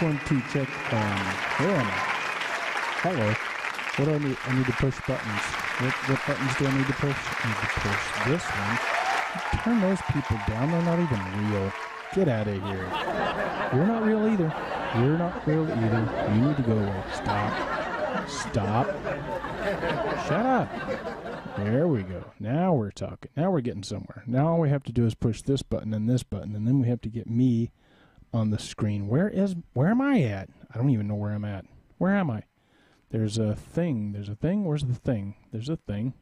1, 2, check. Where am I? Hello. What do I need? I need to push buttons. What buttons do I need to push? I need to push this one. Turn those people down. They're not even real. Get out of here. You're not real either. You're not real either. You need to go away. Stop. Stop. Shut up. There we go. Now we're talking. Now we're getting somewhere. Now all we have to do is push this button and this button, and then we have to get me on the screen. Where am I at? I don't even know where I'm at. Where am I? There's a thing. There's a thing. Where's the thing? There's a thing.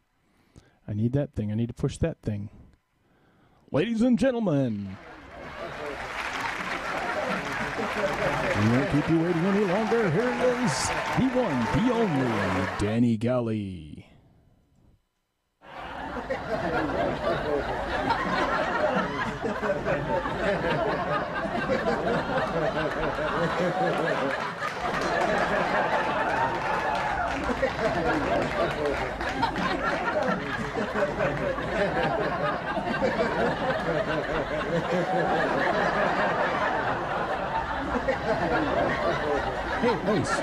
I need that thing. I need to push that thing. Ladies and gentlemen, we won't keep you waiting any longer. Here he is, the one, the only, Danny Gali. Hey, nice.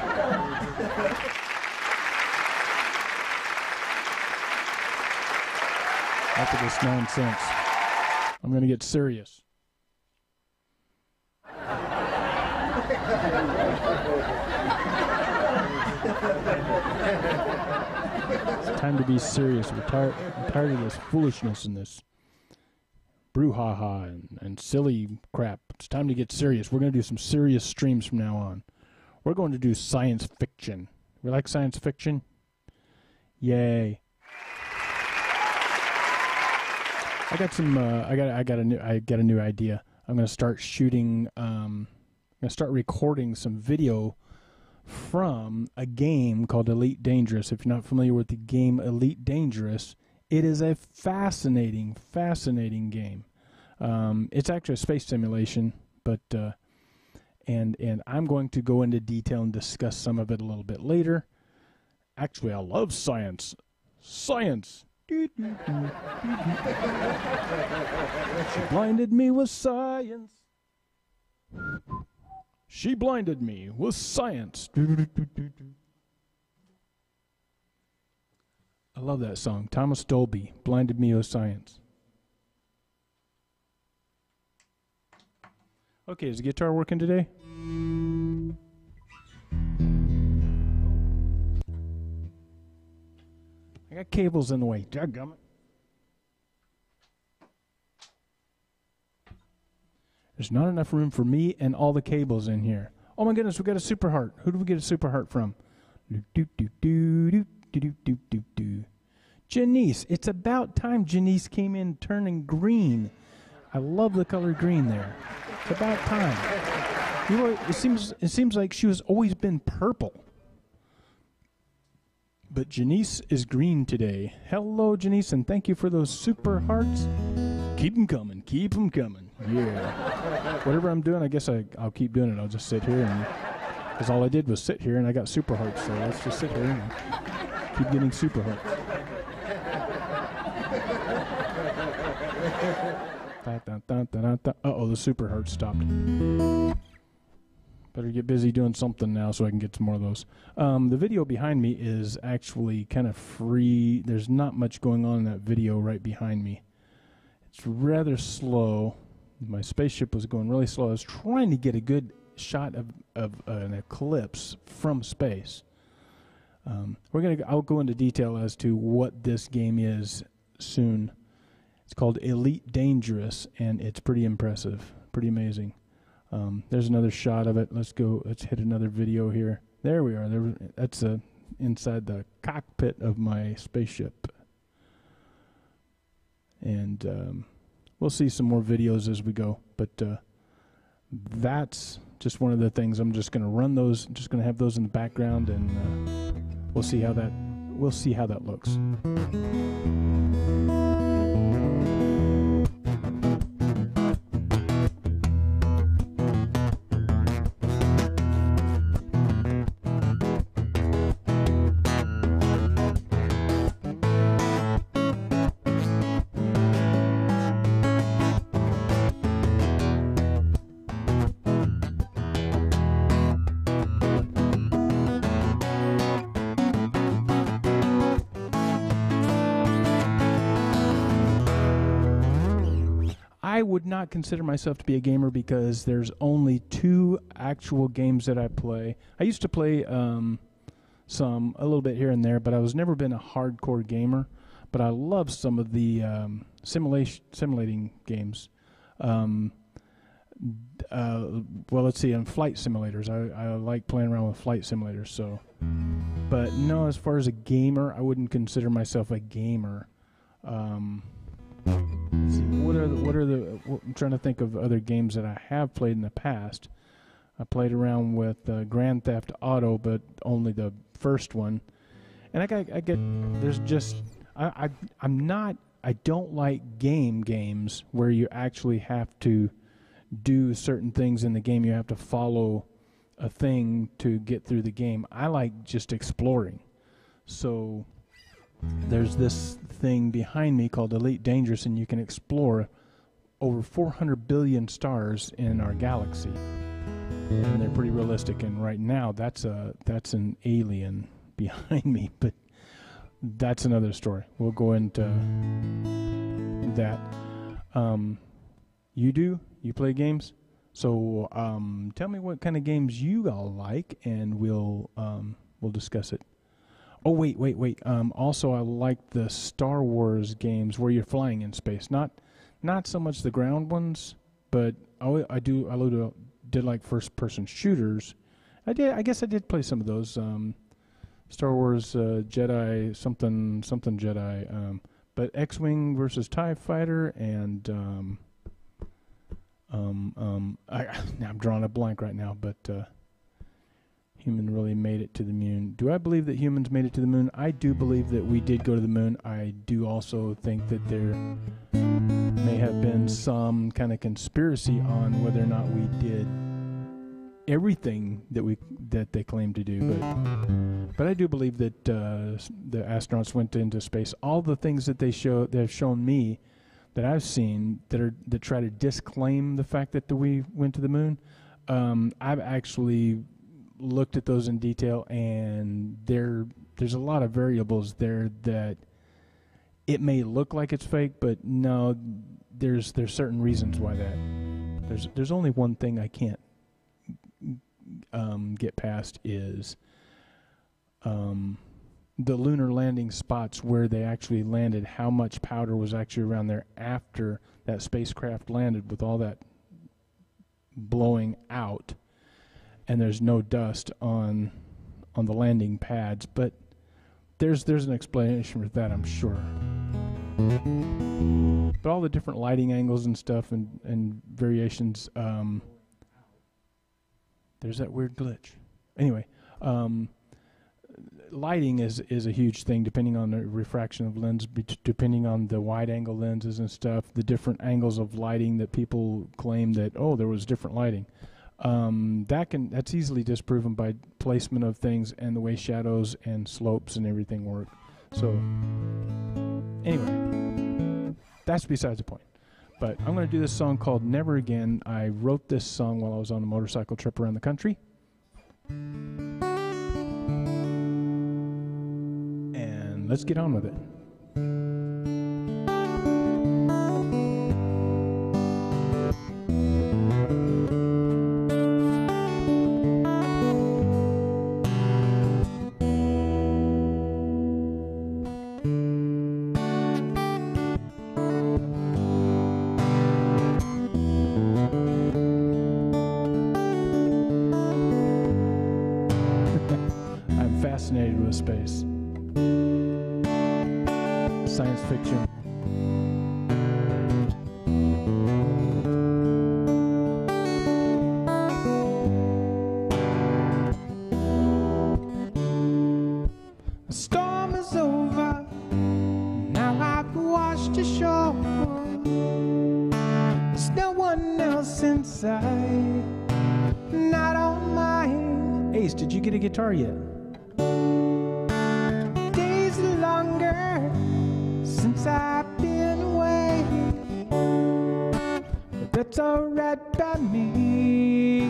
After this nonsense, I'm going to get serious. It's time to be serious. I'm tired of this foolishness and this brouhaha and silly crap. It's time to get serious. We're going to do some serious streams from now on. We're going to do science fiction. We like science fiction? Yay. I got some I got a new idea. I'm going to start shooting I'm going to start recording some video from a game called Elite Dangerous. If you're not familiar with the game Elite Dangerous, it is a fascinating game. It's actually a space simulation, but and I'm going to go into detail and discuss some of it a little bit later. Actually, I love science. Science. She blinded me with science. She blinded me with science. I love that song. Thomas Dolby, Blinded Me with Science. Okay, is the guitar working today? I got cables in the way. Dadgummit. There's not enough room for me and all the cables in here. Oh my goodness, we got a super heart. Who do we get a super heart from? Janice. It's about time Janice came in turning green. I love the color green there. It's about time. You know, it seems like she was always been purple. But Janice is green today. Hello, Janice, and thank you for those super hearts. Keep them coming. Keep them coming. Yeah. Whatever I'm doing, I guess I'll keep doing it. I'll just sit here, because all I did was sit here, and I got super hearts. So let's just sit here and keep getting super hearts. Uh-oh, the super hearts stopped. Better get busy doing something now so I can get some more of those. The video behind me is actually kind of free. There's not much going on in that video right behind me. It's rather slow. My spaceship was going really slow. I was trying to get a good shot of an eclipse from space. I'll go into detail as to what this game is soon. It's called Elite Dangerous, and it's pretty impressive, pretty amazing. There's another shot of it. Let's hit another video here. There we are. That's inside the cockpit of my spaceship. And we'll see some more videos as we go. But that's just one of the things. I'm just going to run those. I'm just going to have those in the background, and we'll see how that looks. I would not consider myself to be a gamer because there's only 2 actual games that I play. I used to play a little bit here and there, but I was never been a hardcore gamer. But I love some of the simulating games. Well, let's see, on flight simulators. I like playing around with flight simulators. So, but no, as far as a gamer, I wouldn't consider myself a gamer. I'm trying to think of other games that I have played in the past. I played around with Grand Theft Auto, but only the first one. And I don't like games where you actually have to do certain things in the game. You have to follow a thing to get through the game. I like just exploring. So there's this thing behind me called Elite Dangerous, and you can explore over 400 billion stars in our galaxy. And they're pretty realistic. And right now, that's an alien behind me, but that's another story. We'll go into that. You play games? So tell me what kind of games you all like, and we'll discuss it. Oh, wait. Also, I like the Star Wars games where you're flying in space. Not so much the ground ones, but I did like first-person shooters. I guess I did play some of those. Star Wars Jedi, something Jedi. But X-Wing versus TIE Fighter and I'm drawing a blank right now, but human really made it to the moon. Do I believe that humans made it to the moon? I do believe that we did go to the moon. I do also think that there may have been some kind of conspiracy on whether or not we did everything that they claim to do, but I do believe that the astronauts went into space. All the things that they've shown me, that I've seen, that try to disclaim the fact that we went to the moon, I've actually looked at those in detail, and there's a lot of variables there that it may look like it's fake, but no, there's certain reasons why that. There's only one thing I can't get past is the lunar landing spots where they actually landed, how much powder was actually around there after that spacecraft landed with all that blowing out, and there's no dust on the landing pads. But there's an explanation for that, I'm sure. But all the different lighting angles and stuff and variations, there's that weird glitch. Anyway, lighting is a huge thing, depending on the refraction of lens, depending on the wide angle lenses and stuff, the different angles of lighting that people claim that, there was different lighting. That's easily disproven by placement of things and the way shadows and slopes and everything work. So anyway, that's besides the point. But I'm going to do this song called Never Again. I wrote this song while I was on a motorcycle trip around the country. And let's get on with it. Fascinated with space. Science fiction. The storm is over. Now I've washed ashore. There's no one else inside. Not on mine. Ace, did you get a guitar yet? I've been away, but that's alright by me.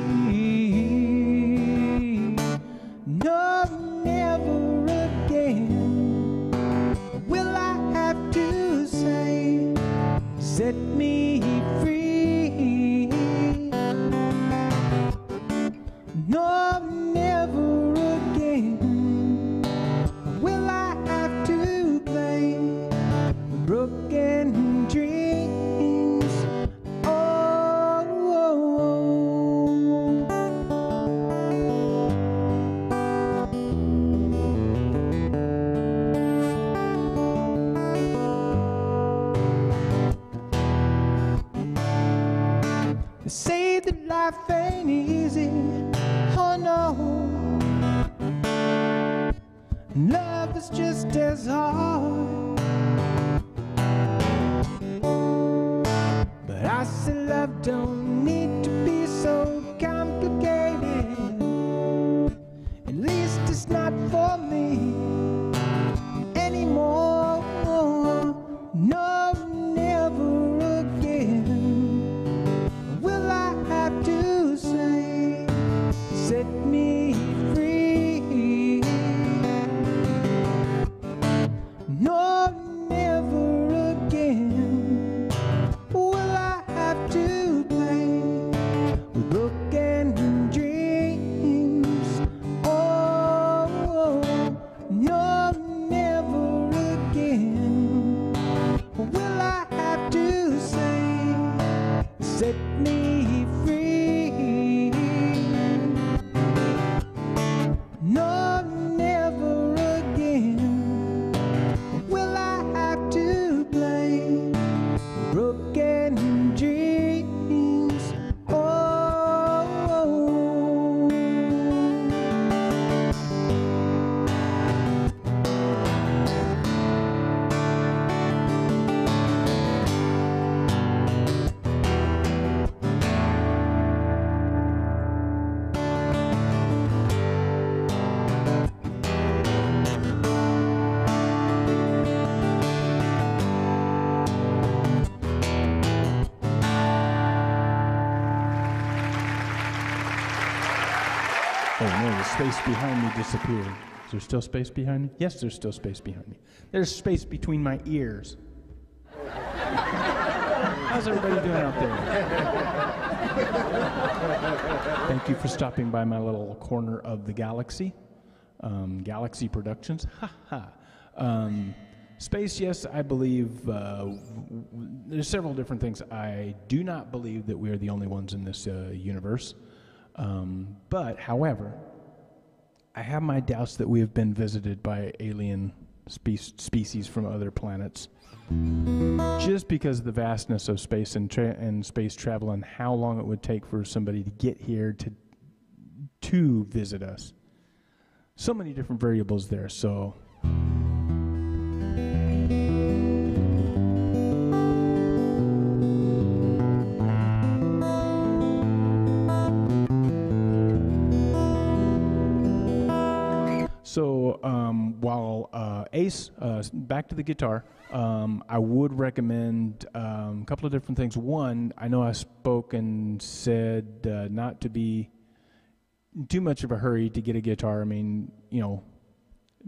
No, never again will I have to say set me free. No, never again will I have to play broken dreams. Oh, they say that life ain't easy. Oh no, love is just as hard. But I say love don't need to be so complicated. At least it's not for me anymore. No, never again will I have to say, set me free. No, never again will I have to play with broken dreams. Oh, no, never again will I have to say, set me free. No, never again will I have to play broken dreams. Oh, Oh no, the space behind me disappeared. Is there still space behind me? Yes, there's still space behind me. There's space between my ears. How's everybody doing out there? Thank you for stopping by my little corner of the Galixy. Galaxy Productions. Ha ha. Space, yes, I believe there's several different things. I do not believe that we are the only ones in this universe. But, however, I have my doubts that we have been visited by alien species from other planets. Just because of the vastness of space and space travel and how long it would take for somebody to get here to visit us. So many different variables there, so... So while Ace, back to the guitar, I would recommend a couple of different things. One, I know I spoke and said not to be too much of a hurry to get a guitar. I mean, you know,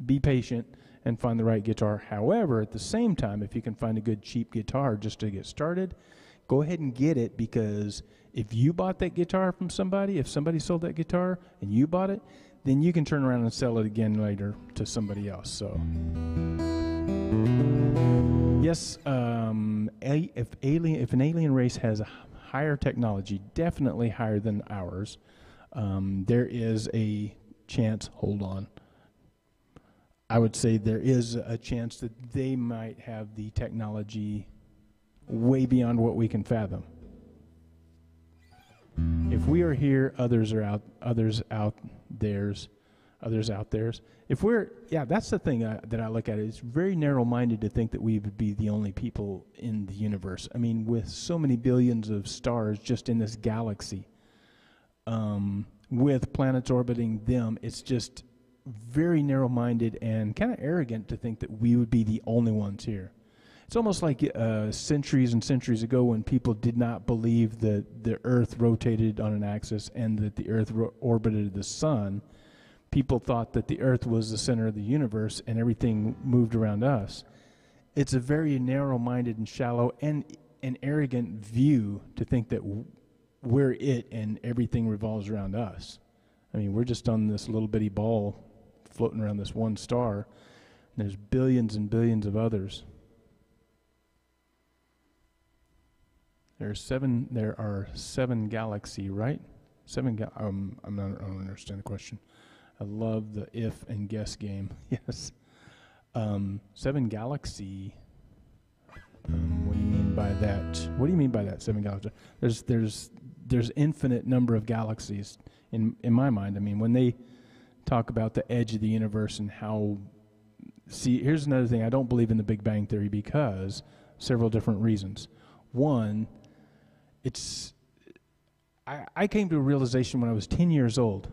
be patient and find the right guitar. However, at the same time, if you can find a good cheap guitar just to get started, go ahead and get it, because if you bought that guitar from somebody, if somebody sold that guitar and you bought it, then you can turn around and sell it again later to somebody else. So, yes, if an alien race has a higher technology, definitely higher than ours, there is a chance. Hold on. I would say there is a chance that they might have the technology way beyond what we can fathom. If we are here, others out theirs. If we're, yeah, that's the thing that I look at. It's very narrow-minded to think that we would be the only people in the universe. I mean, with so many billions of stars just in this galaxy, with planets orbiting them, it's just very narrow-minded and kind of arrogant to think that we would be the only ones here. It's almost like centuries and centuries ago when people did not believe that the Earth rotated on an axis and that the Earth orbited the sun. People thought that the Earth was the center of the universe and everything moved around us. It's a very narrow-minded and shallow, and an arrogant view to think that we're it and everything revolves around us. I mean, we're just on this little bitty ball floating around this one star, and there's billions and billions of others. There are seven Galaxy, right? I don't understand the question. I love the if and guess game. Yes. 7 Galaxy. What do you mean by that? What do you mean by that, 7 Galaxy? There's infinite number of galaxies in my mind. I mean, when they talk about the edge of the universe and how... See, here's another thing. I don't believe in the Big Bang Theory because several different reasons. One, I came to a realization when I was 10 years old.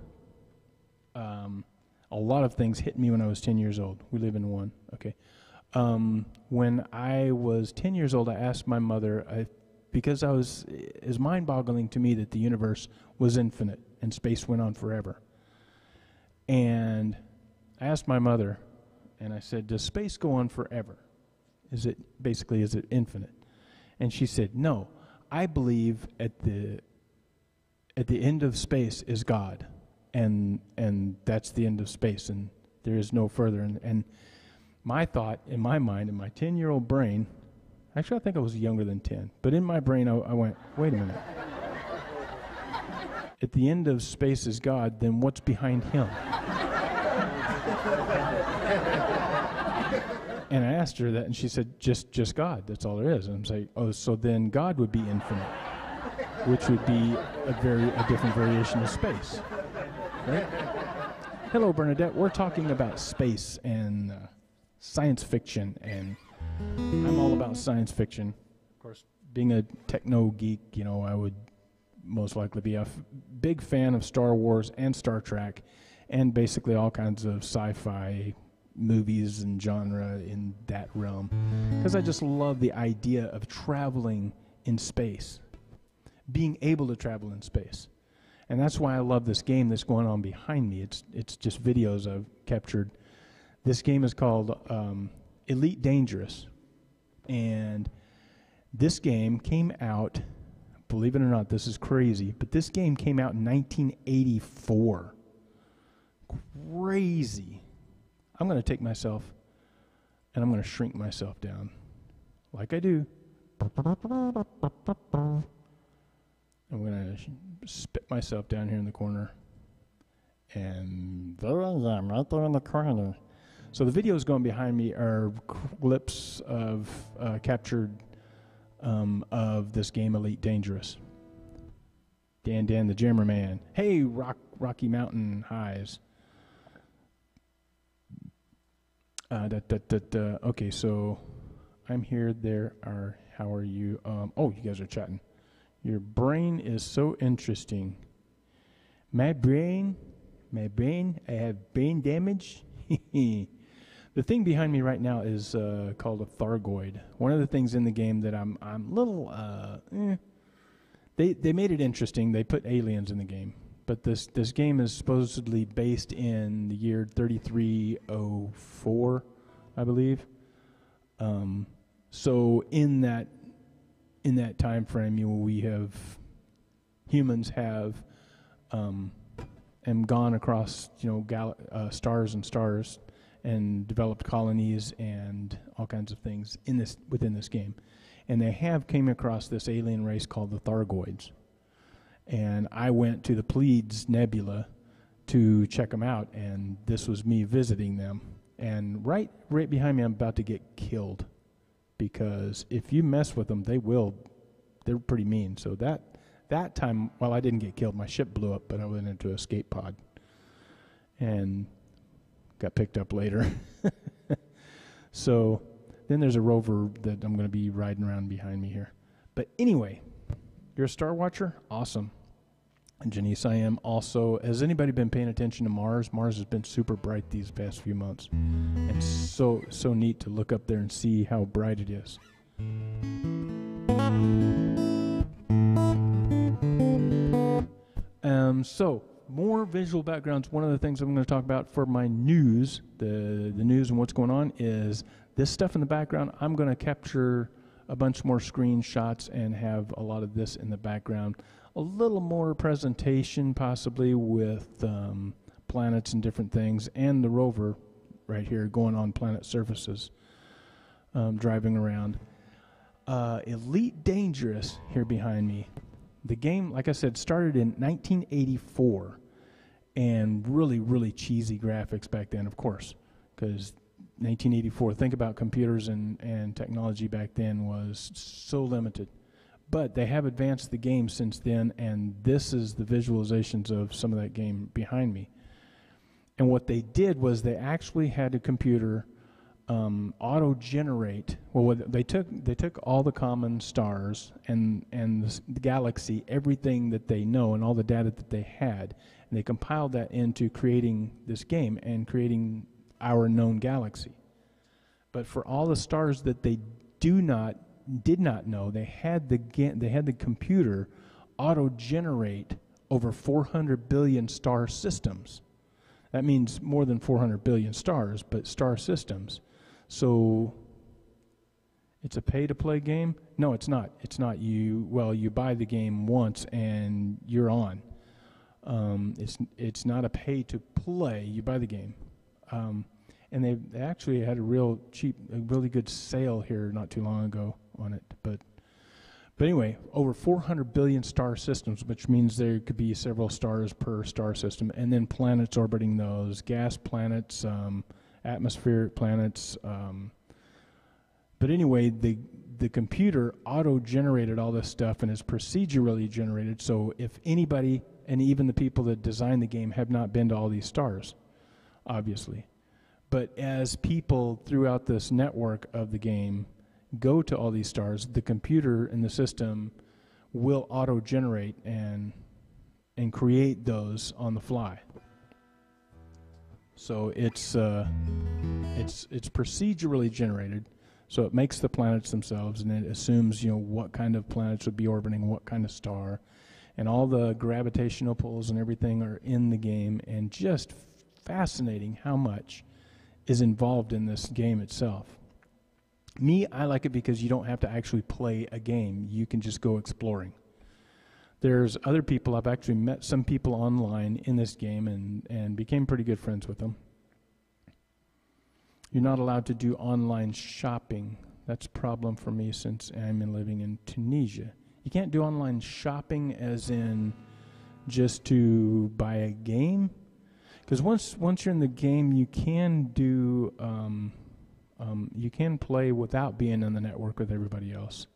A lot of things hit me when I was 10 years old. We live in one, okay. When I was 10 years old, I asked my mother, because it was mind-boggling to me that the universe was infinite and space went on forever. And I asked my mother, and I said, does space go on forever? Is it infinite? And she said, no, I believe at the end of space is God, and that's the end of space, and there is no further. And my thought, in my mind, in my 10-year-old brain, actually I think I was younger than 10, but in my brain I went, wait a minute. At the end of space is God, then what's behind him? And I asked her that, and she said, just God, that's all there is. And I'm saying, oh, so then God would be infinite, which would be a different variation of space, right? Hello, Bernadette. We're talking about space and science fiction, and I'm all about science fiction. Of course, being a techno geek, I would most likely be a big fan of Star Wars and Star Trek, and basically all kinds of sci-fi movies and genre in that realm, because I just love the idea of traveling in space, being able to travel in space. And that's why I love this game that's going on behind me. It's just videos I've captured. This game is called Elite Dangerous, and this game came out, believe it or not, this is crazy, but this game came out in 1984. Crazy. I'm going to take myself and I'm going to shrink myself down like I do. I'm going to spit myself down here in the corner. And there I am, right there in the corner. So the videos going behind me are clips of captured of this game, Elite Dangerous. Dan the Jammer Man. Hey, Rocky Mountain Highs. Okay, so I'm here. How are you? Oh, you guys are chatting. Your brain is so interesting. My brain, I have brain damage. The thing behind me right now is called a Thargoid. One of the things in the game that I'm little, They made it interesting. They put aliens in the game. But this game is supposedly based in the year 3304, I believe. So in that time frame, humans have gone across stars and stars and developed colonies and all kinds of things within this game, and they have came across this alien race called the Thargoids. And I went to the Pleiades Nebula to check them out, and this was me visiting them. And right behind me, I'm about to get killed, because if you mess with them, they're pretty mean. So that time, well, I didn't get killed. My ship blew up, but I went into an escape pod and got picked up later. So then there's a rover that I'm going to be riding around behind me here. But anyway, you're a Star Watcher? Awesome. And Janice, I am also. Has anybody been paying attention to Mars? Mars has been super bright these past few months. And so neat to look up there and see how bright it is. So, more visual backgrounds. One of the things I'm going to talk about for my news, the news and what's going on, is this stuff in the background. I'm going to capture a bunch more screenshots and have a lot of this in the background. A little more presentation possibly with planets and different things, and the rover right here going on planet surfaces, driving around. Elite Dangerous here behind me. The game, like I said, started in 1984, and really, really cheesy graphics back then, of course, because 1984, think about computers and technology back then was so limited. But they have advanced the game since then, and this is the visualizations of some of that game behind me. And what they did was they actually had a computer auto-generate. Well, they took all the common stars and the galaxy, everything that they know, and all the data that they had, and they compiled that into creating this game and creating our known galaxy. But for all the stars that they did not know, they had the computer auto-generate over 400 billion star systems. That means more than 400 billion stars, but star systems. So it's a pay-to-play game? No, it's not. It's not. You buy the game once and you're on. It's not a pay-to-play. You buy the game. And they actually had a really good sale here not too long ago on it. But anyway, over 400 billion star systems, which means there could be several stars per star system, and then planets orbiting those, gas planets, atmospheric planets. But anyway, the computer auto-generated all this stuff and is procedurally generated, so if anybody, and even the people that designed the game, have not been to all these stars, obviously. But as people throughout this network of the game go to all these stars, the computer and the system will auto-generate and create those on the fly. So it's procedurally generated, so it makes the planets themselves, and it assumes what kind of planets would be orbiting what kind of star, and all the gravitational pulls and everything are in the game, and just fascinating how much is involved in this game itself. Me, I like it because you don't have to actually play a game. You can just go exploring. There's other people. I've actually met some people online in this game and became pretty good friends with them. You're not allowed to do online shopping. That's a problem for me since I'm living in Tunisia. You can't do online shopping as in just to buy a game. Because once you're in the game, you can do you can play without being in the network with everybody else.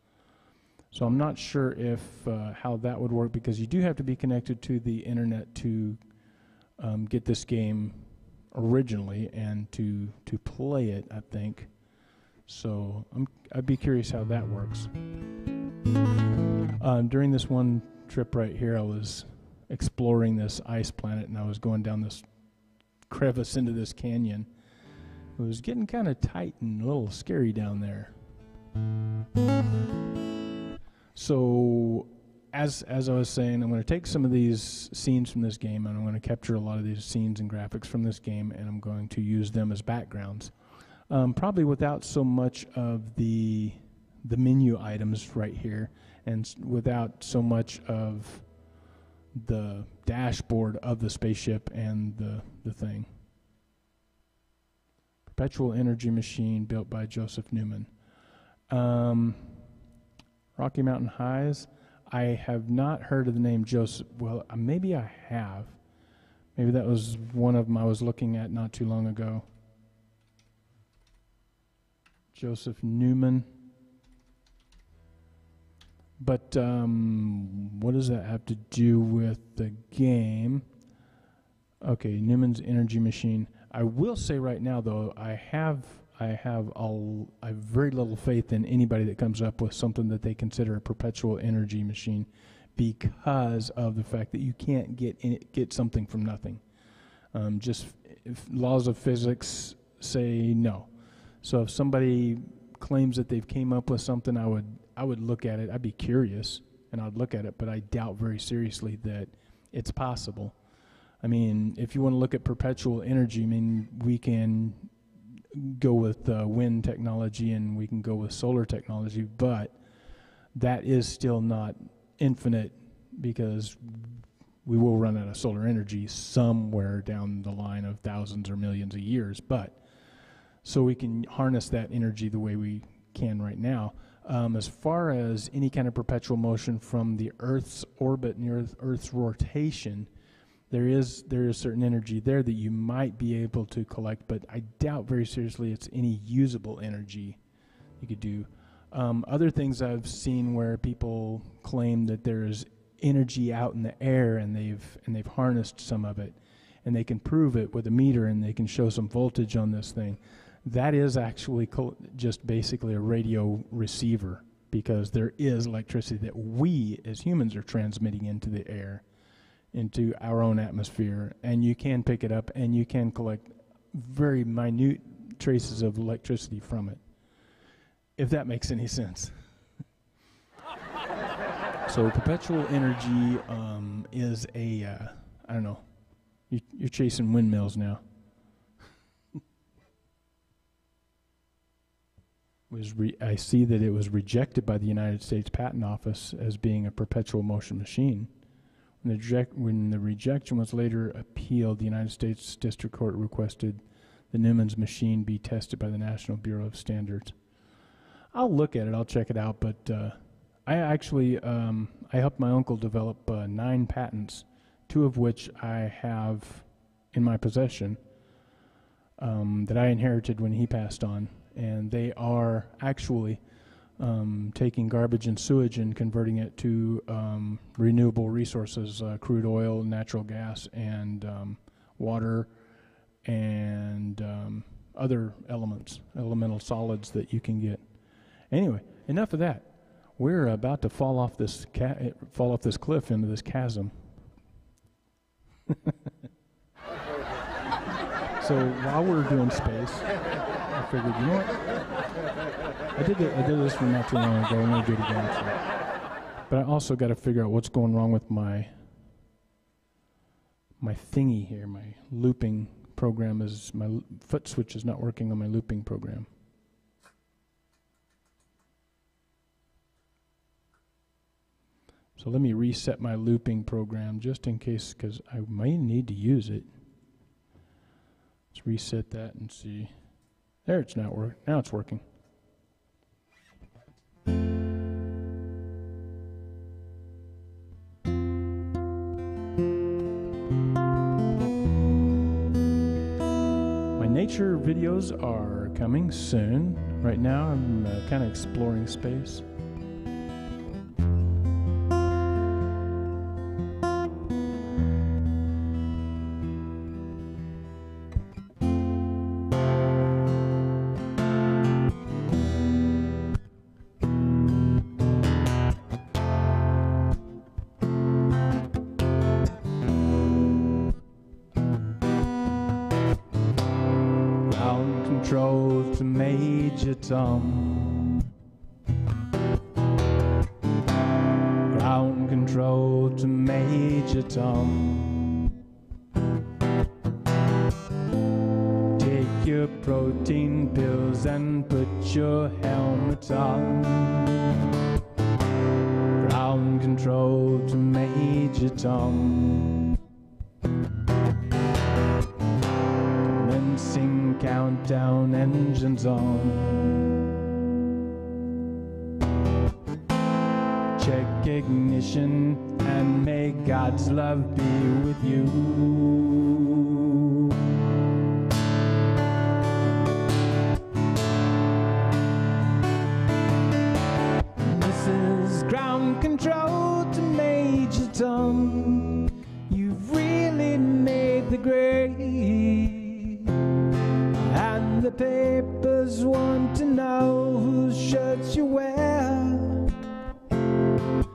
So I'm not sure if how that would work, because you do have to be connected to the internet to get this game originally and to play it, I think. So I'd be curious how that works. During this one trip right here, I was exploring this ice planet, and I was going down this crevice into this canyon. It was getting kind of tight and a little scary down there. So as I was saying, I'm going to take some of these scenes from this game, and I'm going to capture a lot of these scenes and graphics from this game, and I'm going to use them as backgrounds. Probably without so much of the menu items right here, and without so much of the dashboard of the spaceship and the thing. Perpetual Energy Machine, built by Joseph Newman. Rocky Mountain Highs. I have not heard of the name Joseph. Well, maybe I have. Maybe that was one of them I was looking at not too long ago. Joseph Newman. But what does that have to do with the game? Okay, Newman's Energy Machine. I will say right now, though, I have very little faith in anybody that comes up with something that they consider a perpetual energy machine, because of the fact that you can't get something from nothing. Just if laws of physics say no. So if somebody claims that they've came up with something, I would look at it. I'd be curious, and I'd look at it, but I doubt very seriously that it's possible. I mean, if you want to look at perpetual energy, I mean, we can go with wind technology and we can go with solar technology, but that is still not infinite because we will run out of solar energy somewhere down the line of thousands or millions of years. But so we can harness that energy the way we can right now. As far as any kind of perpetual motion from the Earth's orbit and Earth's rotation, there is certain energy there that you might be able to collect, but I doubt very seriously it's any usable energy you could do. Other things I've seen where people claim that there's energy out in the air and they've harnessed some of it, and they can prove it with a meter and they can show some voltage on this thing. That is actually just basically a radio receiver, because there is electricity that we as humans are transmitting into the air, into our own atmosphere, and you can pick it up and you can collect very minute traces of electricity from it, if that makes any sense. So perpetual energy is a, I don't know, you're chasing windmills now. I see that it was rejected by the United States Patent Office as being a perpetual motion machine. When the rejection was later appealed, the United States District Court requested the Newman's machine be tested by the National Bureau of Standards. I'll look at it, I'll check it out, but I actually, I helped my uncle develop 9 patents, 2 of which I have in my possession that I inherited when he passed on. And they are actually taking garbage and sewage and converting it to renewable resources, crude oil, natural gas, and water, and other elemental solids that you can get. Anyway, enough of that. We're about to fall off this cliff into this chasm. So while we're doing space, I figured, you know what? I did this one not too long ago. I'm going to do it again. So. But I also got to figure out what's going wrong with my thingy here. My looping program is, my foot switch is not working on my looping program. So let me reset my looping program just in case, because I might need to use it. Let's reset that and see. There, it's not working. Now it's working. My nature videos are coming soon. Right now I'm kind of exploring space. Control to Major Tom. Ground control to Major Tom. Take your protein pills and put your helmet on. Ground control to Major Tom. Commencing countdown, engines on. Check ignition and may God's love be with you. This is ground control to Major Tom. You've really made the grade. And the papers want to know whose shirts you wear.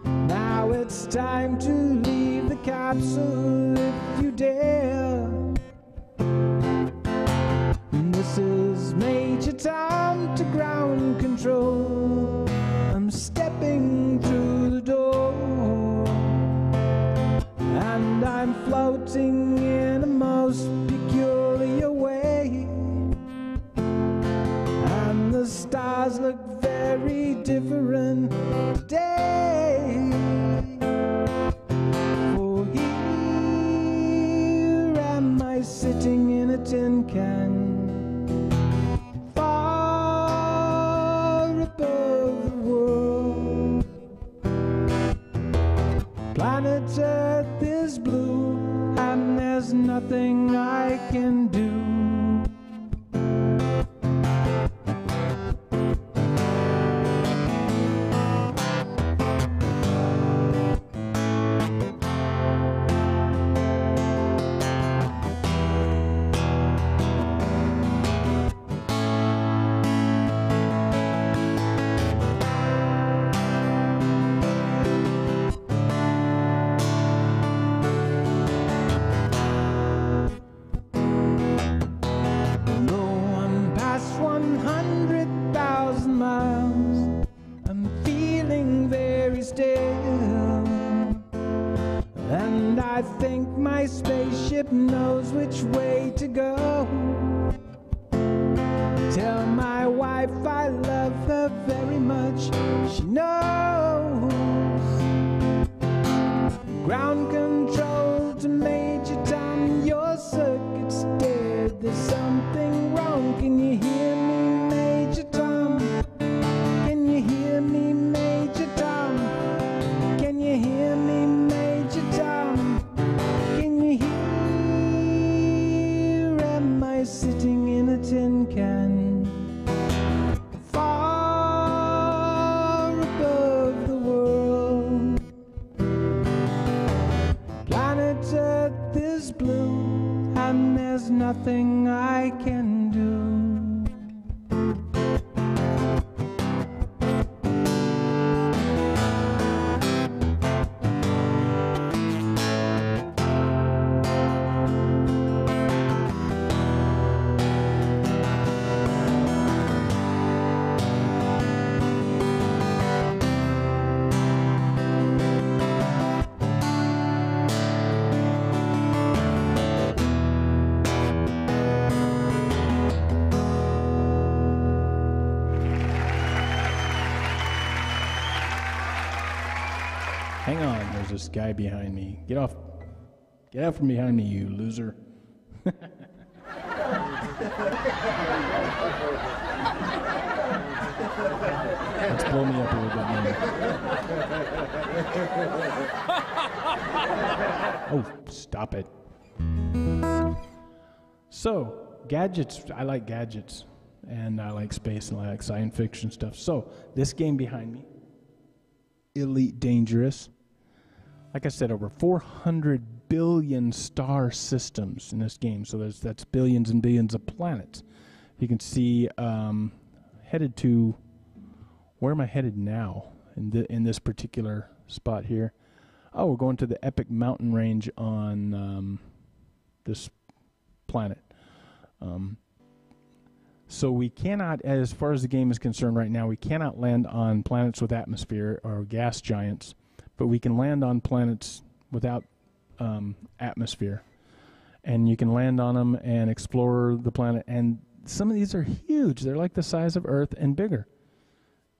Now it's time to leave the capsule if you dare. This is Major Tom to ground control. I'm stepping through the door, and I'm floating in a most peculiar way. children today. For here am I sitting in a tin can, far above the world. Planet Earth is blue, and there's nothing I can do. And I think my spaceship knows which way to go. Tell my wife I love her very much, she knows. Ground control to Major Tom, your circuit's dead. There's something wrong, can you hear me, Major Tom? Can you hear me, Major Tom? Can you hear me, Major Tom? Can you hear? Am I sitting in a tin can, far above the world? Planet Earth is blue, and there's nothing I can do. Hang on, there's this guy behind me. Get off. Get out from behind me, you loser. Let's blow me up a little bit more. Oh, stop it. So, gadgets. I like gadgets. And I like space and I like science fiction stuff. So, this game behind me, Elite Dangerous. Like I said, over 400 billion star systems in this game. So that's billions and billions of planets. You can see headed to, where am I headed now in this particular spot here? Oh, we're going to the epic mountain range on this planet. So we cannot, as far as the game is concerned right now, we cannot land on planets with atmosphere or gas giants, but we can land on planets without atmosphere. And you can land on them and explore the planet. And some of these are huge. They're like the size of Earth and bigger.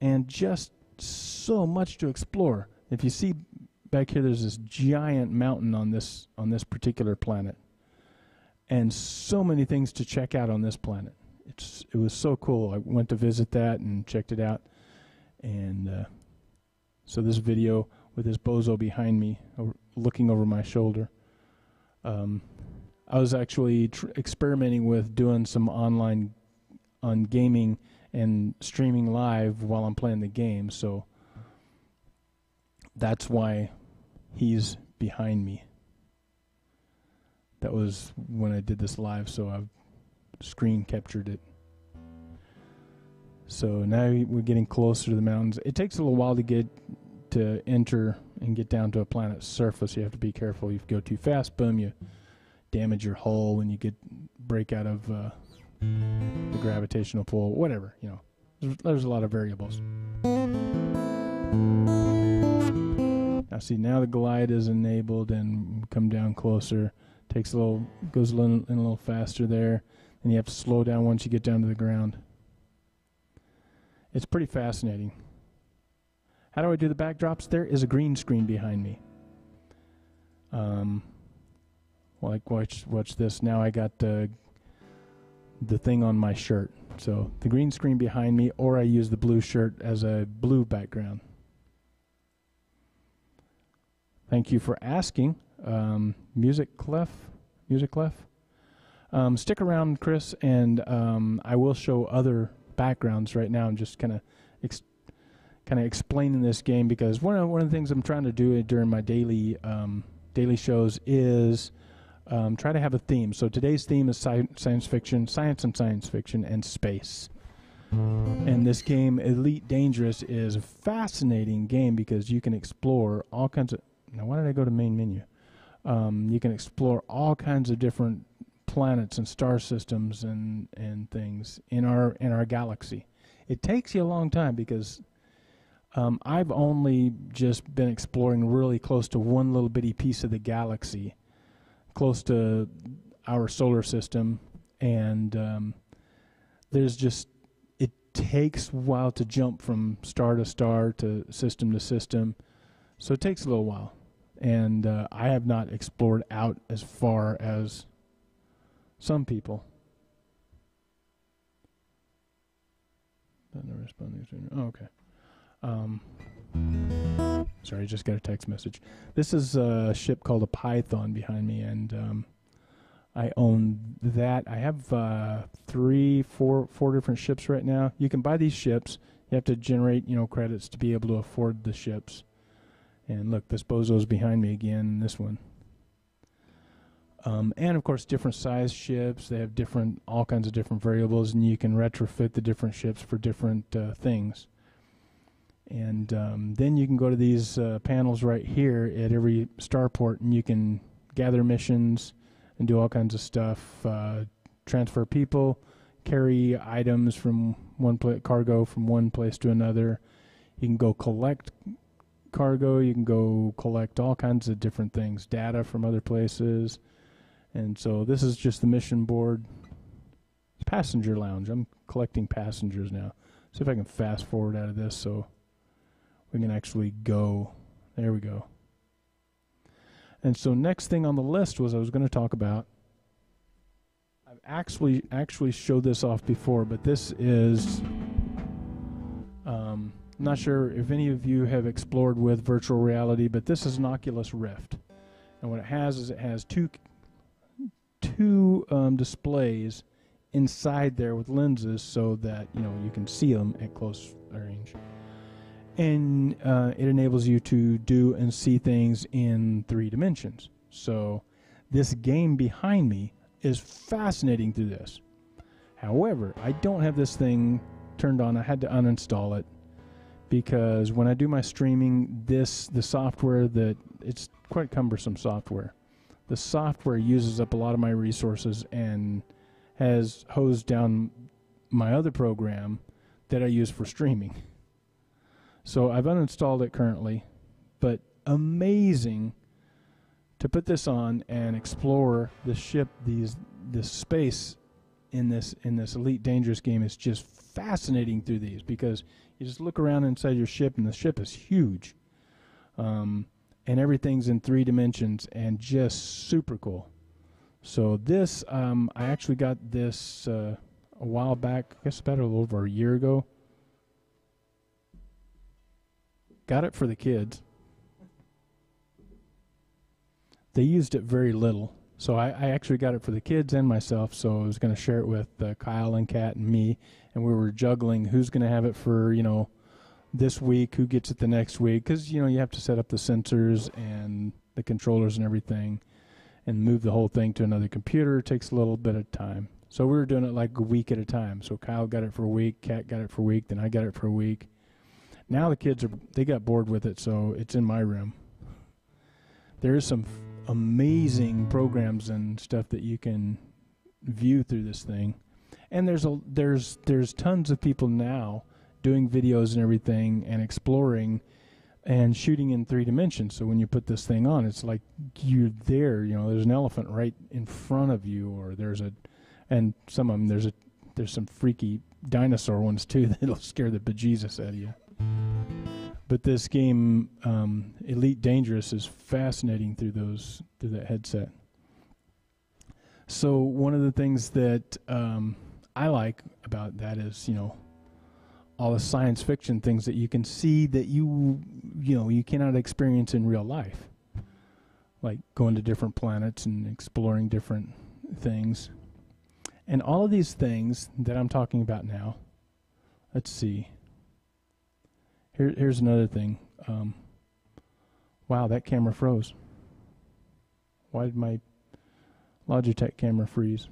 And just so much to explore. If you see back here, there's this giant mountain on this particular planet. And so many things to check out on this planet. It was so cool. I went to visit that and checked it out. And so this video with this bozo behind me, looking over my shoulder, I was actually experimenting with doing some online on gaming and streaming live while I'm playing the game. So that's why he's behind me. That was when I did this live, so I've screen captured it. So now we're getting closer to the mountains. It takes a little while to enter and get down to a planet's surface. You have to be careful. If you go too fast, boom, you damage your hull when you break out of the gravitational pull, whatever, you know. There's a lot of variables. Now see, now the glide is enabled and come down closer. Goes a little faster there. And you have to slow down once you get down to the ground. It's pretty fascinating. How do I do the backdrops? There is a green screen behind me. Like watch this. Now I got the thing on my shirt. So the green screen behind me, or I use the blue shirt as a blue background. Thank you for asking. Music Clef. Stick around, Chris, and I will show other backgrounds right now. I'm just kind of explaining this game because one of the things I'm trying to do during my daily shows is try to have a theme. So today's theme is science and science fiction, and space. And this game, Elite Dangerous, is a fascinating game because you can explore all kinds of... Now, why did I go to main menu? You can explore all kinds of different planets and star systems and things in our galaxy. It takes you a long time because I've only just been exploring really close to one little bitty piece of the galaxy, close to our solar system, and it takes a while to jump from star to star to system, so it takes a little while. And I have not explored out as far as some people. Oh, okay. Sorry, I just got a text message. This is a ship called a Python behind me, and I own that. I have four different ships right now. You can buy these ships. You have to generate, credits to be able to afford the ships. And look, this bozo's behind me again, this one. And of course, different size ships. They have all kinds of different variables, and you can retrofit the different ships for different things. And then you can go to these panels right here at every starport, and you can gather missions and do all kinds of stuff. Transfer people, carry items from cargo from one place to another. You can go collect cargo. You can go collect all kinds of different things, data from other places. And so this is just the mission board. Passenger lounge. I'm collecting passengers now. See if I can fast forward out of this so we can actually go. There we go. And so next thing on the list was I was going to talk about. I've actually showed this off before, but this is I'm not sure if any of you have explored with virtual reality, but this is an Oculus Rift. And what it has is it has two displays inside there with lenses so that you can see them at close range. And it enables you to do and see things in 3 dimensions. So this game behind me is fascinating through this. However, I don't have this thing turned on. I had to uninstall it because when I do my streaming, the software it's quite cumbersome software. The software uses up a lot of my resources and has hosed down my other program that I use for streaming. So I've uninstalled it currently, but amazing to put this on and explore the ship, this space in this Elite Dangerous game is just fascinating through these because you just look around inside your ship and the ship is huge. And everything's in 3 dimensions and just super cool. So this, I actually got this a while back, I guess about a little over a year ago. Got it for the kids. They used it very little. So I actually got it for the kids and myself, so I was going to share it with Kyle and Kat and me, and we were juggling who's going to have it for, this week, who gets it the next week, because, you have to set up the sensors and the controllers and everything and move the whole thing to another computer. It takes a little bit of time. So we were doing it like a week at a time. So Kyle got it for a week, Kat got it for a week, then I got it for a week. Now the kids they got bored with it, so it's in my room. There is some amazing programs and stuff that you can view through this thing, and there's tons of people now doing videos and everything and exploring and shooting in 3 dimensions. So when you put this thing on, it's like you're there. There's an elephant right in front of you, or and some of them there's some freaky dinosaur ones too that'll scare the bejesus out of you. But this game, Elite Dangerous, is fascinating through that headset. So one of the things that I like about that is, all the science fiction things that you can see that you cannot experience in real life, like going to different planets and exploring different things. And all of these things that I'm talking about now, let's see. Here's another thing. Wow, that camera froze. Why did my Logitech camera freeze?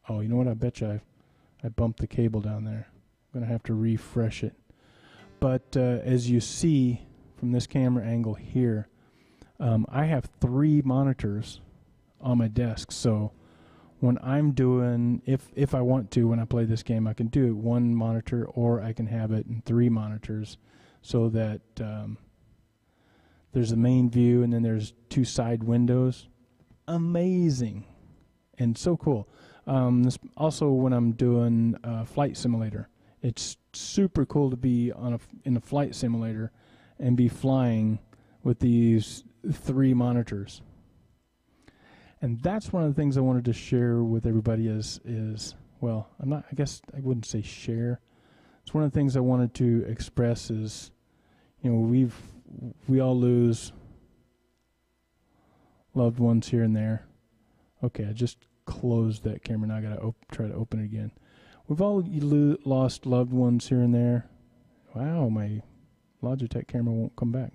Oh, you know what? I bet you I bumped the cable down there. I'm going to have to refresh it. But as you see from this camera angle here, I have 3 monitors on my desk. So when I'm doing, if I want to, when I play this game, I can do it 1 monitor, or I can have it in 3 monitors, so that there's a main view and then there's 2 side windows. Amazing and so cool. This also, when I'm doing flight simulator, it's super cool to be in a flight simulator and be flying with these 3 monitors. And that's one of the things I wanted to share with everybody is well, I guess I wouldn't say share. It's one of the things I wanted to express is, we all lose loved ones here and there. Okay, I just closed that camera. Now I got to try to open it again. We've all lost loved ones here and there. Wow, my Logitech camera won't come back.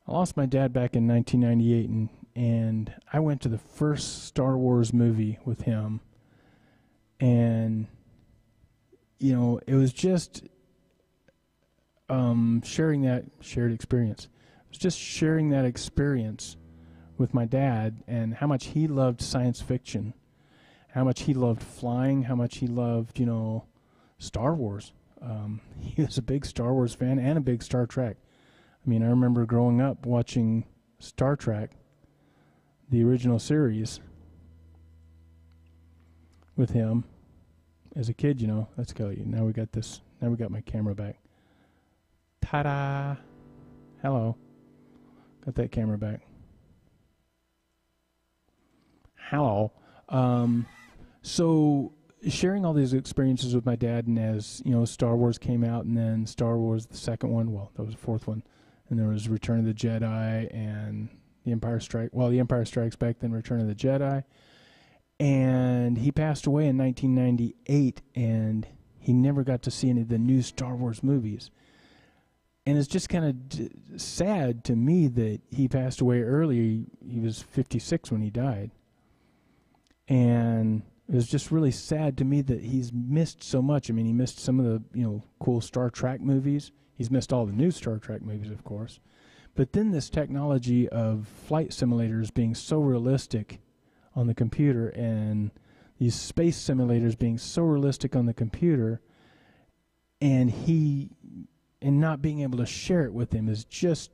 I lost my dad back in 1998, and I went to the first Star Wars movie with him, and it was just sharing that shared experience. It was just sharing that experience with my dad, and how much he loved science fiction, how much he loved flying, how much he loved Star Wars. He was a big Star Wars fan and a big Star Trek. I mean, I remember growing up watching Star Trek, the original series, with him as a kid. That's Gali. Now we got this. Now we got my camera back. Ta-da! Hello. Got that camera back. Hello. So sharing all these experiences with my dad, and as Star Wars came out, and then Star Wars, the second one. Well, that was the 4th one. And there was Return of the Jedi and The Empire Strikes Back, then Return of the Jedi. And he passed away in 1998, and he never got to see any of the new Star Wars movies. And it's just kind of sad to me that he passed away early. He was 56 when he died. And it was just really sad to me that he's missed so much. I mean, he missed some of the, cool Star Trek movies. He's missed all the new Star Trek movies, of course. But then this technology of flight simulators being so realistic on the computer, and these space simulators being so realistic on the computer, and not being able to share it with him is just,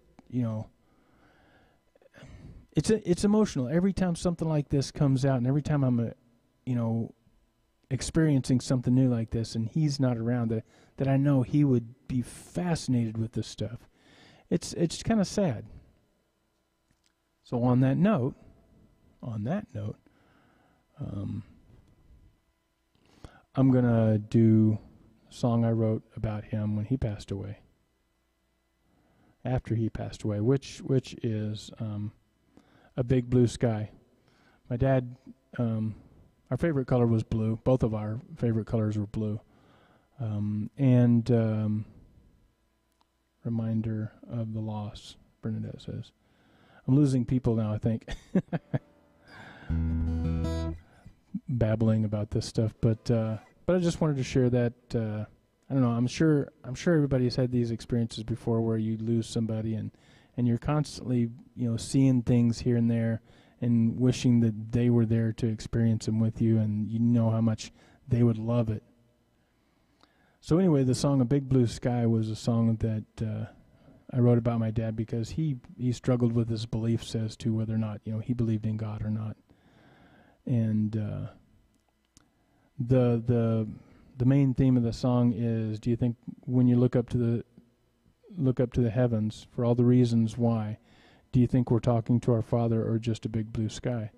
it's emotional. Every time something like this comes out, and every time I'm experiencing something new like this, and he's not around, that I know he would be fascinated with this stuff. It's kind of sad. So on that note, I'm gonna do a song I wrote about him when he passed away. After he passed away, which is A Big Blue Sky. My dad, our favorite color was blue. Both of our favorite colors were blue. Reminder of the loss, Bernadette says. I'm losing people now, I think. Babbling about this stuff, but I just wanted to share that. I don't know. I'm sure everybody's had these experiences before, where you lose somebody, and you're constantly seeing things here and there, and wishing that they were there to experience them with you, and how much they would love it. So anyway, the song "A Big Blue Sky" was a song that I wrote about my dad because he struggled with his beliefs as to whether or not he believed in God or not. And the main theme of the song is: do you think when you look up to the heavens for all the reasons why, do you think we're talking to our Father or just a big blue sky?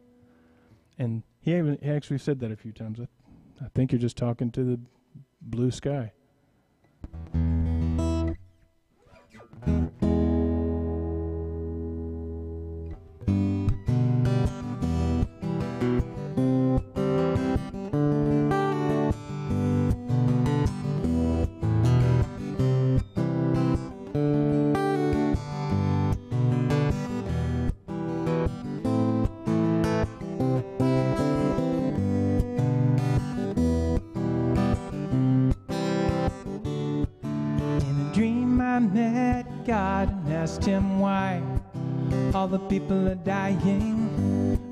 And he actually said that a few times. I think you're just talking to the blue sky. Asked him why all the people are dying.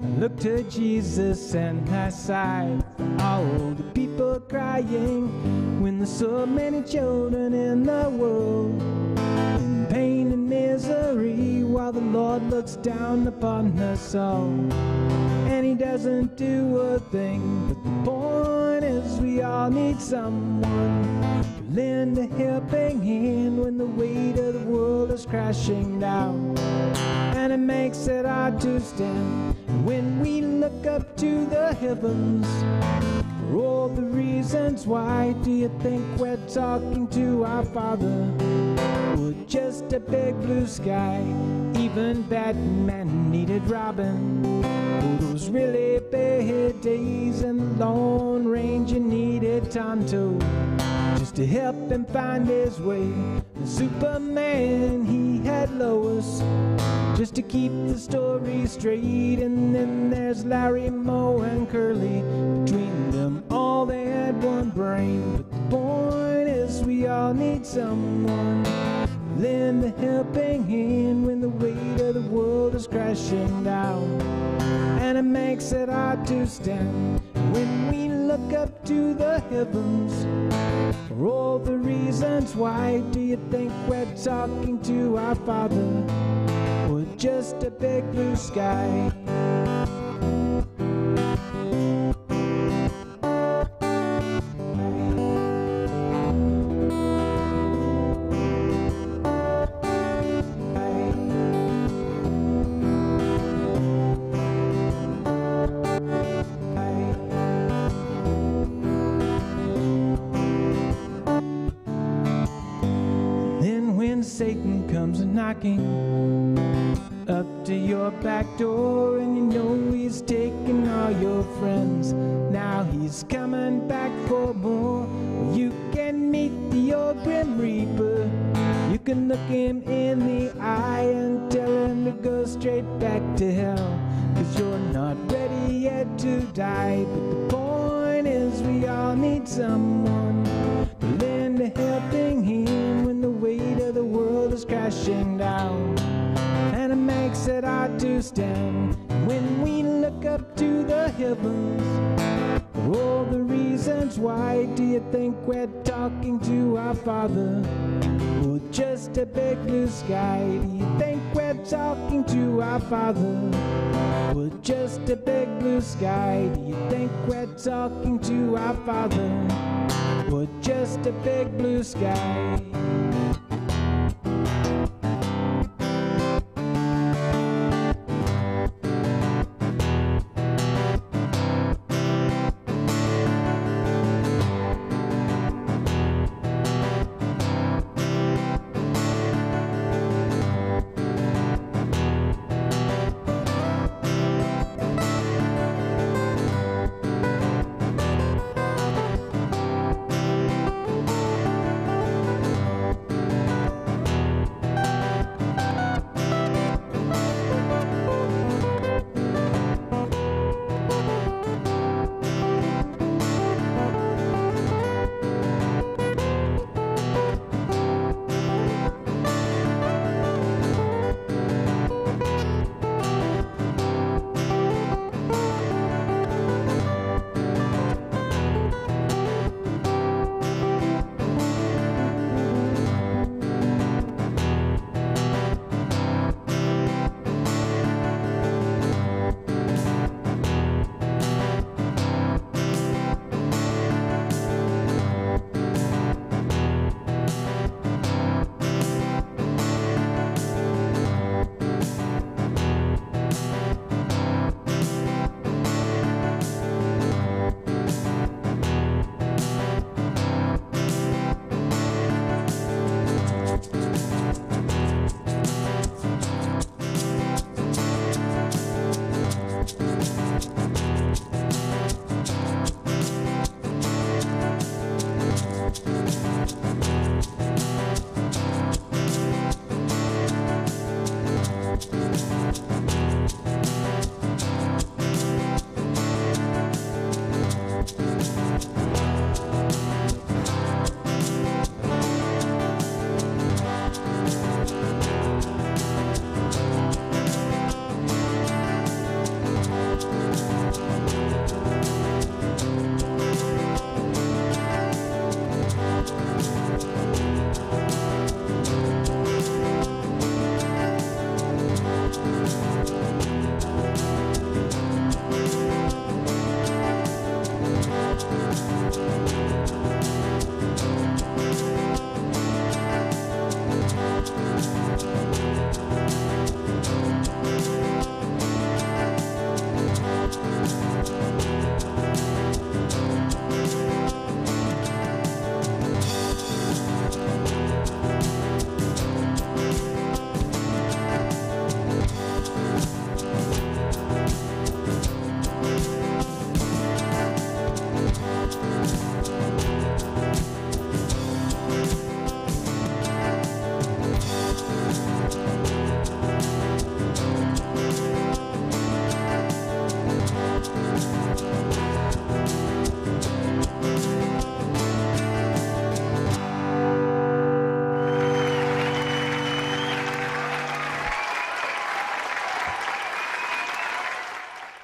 I looked to Jesus and I sighed for all the people crying when there's so many children in the world in pain and misery, while the Lord looks down upon us all and he doesn't do a thing. But the point is we all need someone to lend a helping hand when the weight of the world is crashing down, and it makes it hard to stand. And when we look up to the heavens for all the reasons why, do you think we're talking to our Father or just a big blue sky? Even Batman needed Robin for those really bad days, and the Lone Ranger needed Tonto just to help him find his way. And Superman, he had Lois just to keep the story straight. And then there's Larry, Moe, and Curly. Between them all they had one brain. But the point is we all need someone to lend a helping hand when the weight of the world is crashing down, and it makes it hard to stand. When we look up to the heavens for all the reasons why, do you think we're talking to our Father or just a big blue sky? Satan comes knocking up to your back door, and you know he's taking all your friends. Now he's coming back for more. You can meet the old Grim Reaper. You can look him in the eye and tell him to go straight back to hell, 'cause you're not ready yet to die. But the point is we all need someone to lend a helping hand when the weight of the world is crashing down, and it makes it hard to stand. When we look up to the heavens for all the reasons why, do you think we're talking to our Father or just a big blue sky? Do you think we're talking to our Father or just a big blue sky? Do you think we're talking to our Father or just a big blue sky?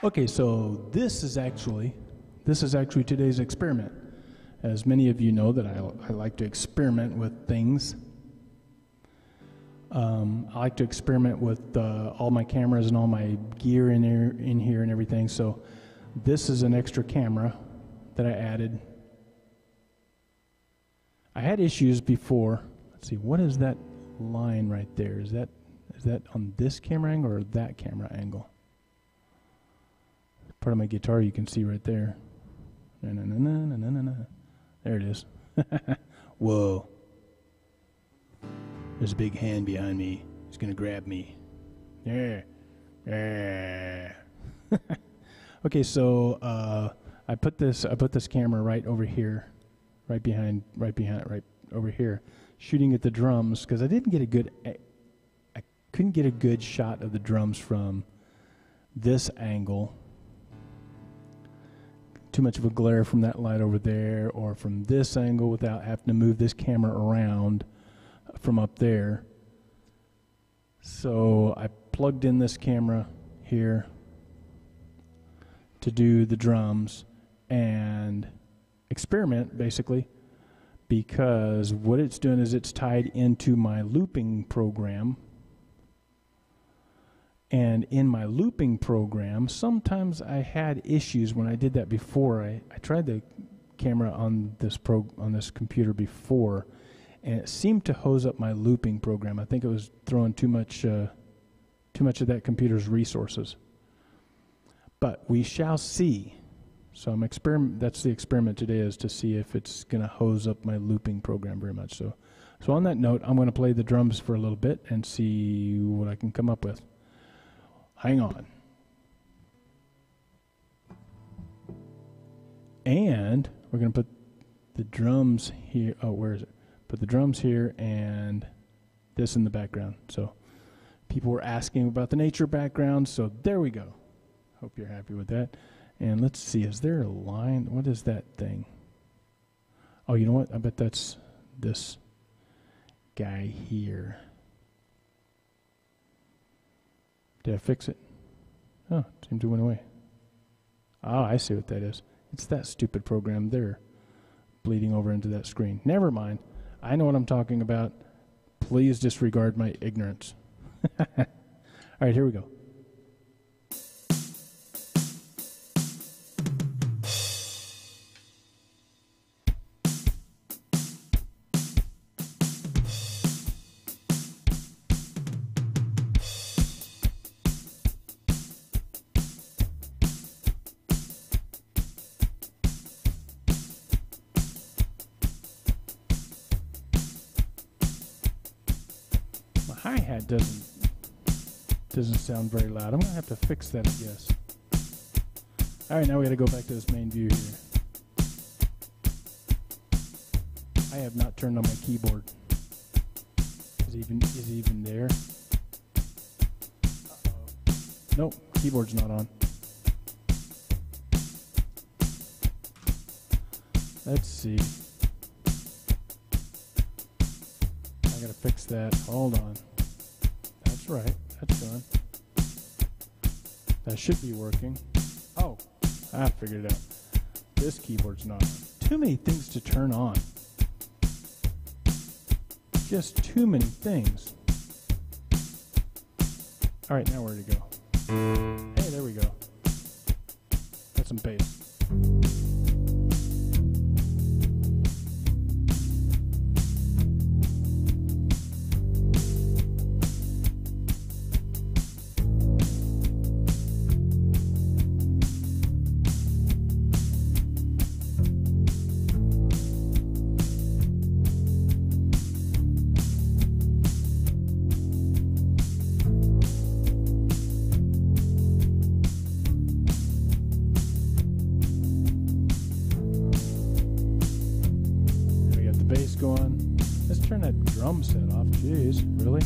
Okay, so this is actually today's experiment. As many of you know that I like to experiment with things. I like to experiment with all my cameras and all my gear in here and everything. So this is an extra camera that I added. I had issues before. Let's see, what is that line right there? Is that on this camera angle or that camera angle? Part of my guitar you can see right there. There it is. Whoa. There's a big hand behind me. He's going to grab me. Yeah. Okay, so I put this camera right over here, right over here, shooting at the drums because I couldn't get a good shot of the drums from this angle. Too much of a glare from that light over there, or from this angle without having to move this camera around from up there. So I plugged in this camera here to do the drums and experiment, basically, because what it's doing is it's tied into my looping program. And in my looping program, sometimes I had issues when I did that before. I tried the camera on this computer before, and it seemed to hose up my looping program. I think it was throwing too much of that computer's resources. But we shall see. So that's the experiment today, is to see if it's going to hose up my looping program very much. So on that note, I'm going to play the drums for a little bit and see what I can come up with. Hang on. And we're going to put the drums here. Oh, where is it? Put the drums here and this in the background. So people were asking about the nature background, so there we go. Hope you're happy with that. And let's see, is there a line? What is that thing? Oh, you know what? I bet that's this guy here. Did I fix it? Oh, it seemed to went away. Oh, I see what that is. It's that stupid program there bleeding over into that screen. Never mind. I know what I'm talking about. Please disregard my ignorance. All right, here we go. Hi-hat doesn't sound very loud. I'm going to have to fix that, I guess. All right, now we got to go back to this main view here. I have not turned on my keyboard. Is it even there? Uh-oh. Nope, keyboard's not on. Let's see. I got to fix that. Hold on. That's right. That's done. That should be working. Oh, I figured it out. This keyboard's not on. Too many things to turn on. Just too many things. All right, now where to go? Hey, there we go. That's some bass. Going. Let's turn that drum set off. Jeez, really?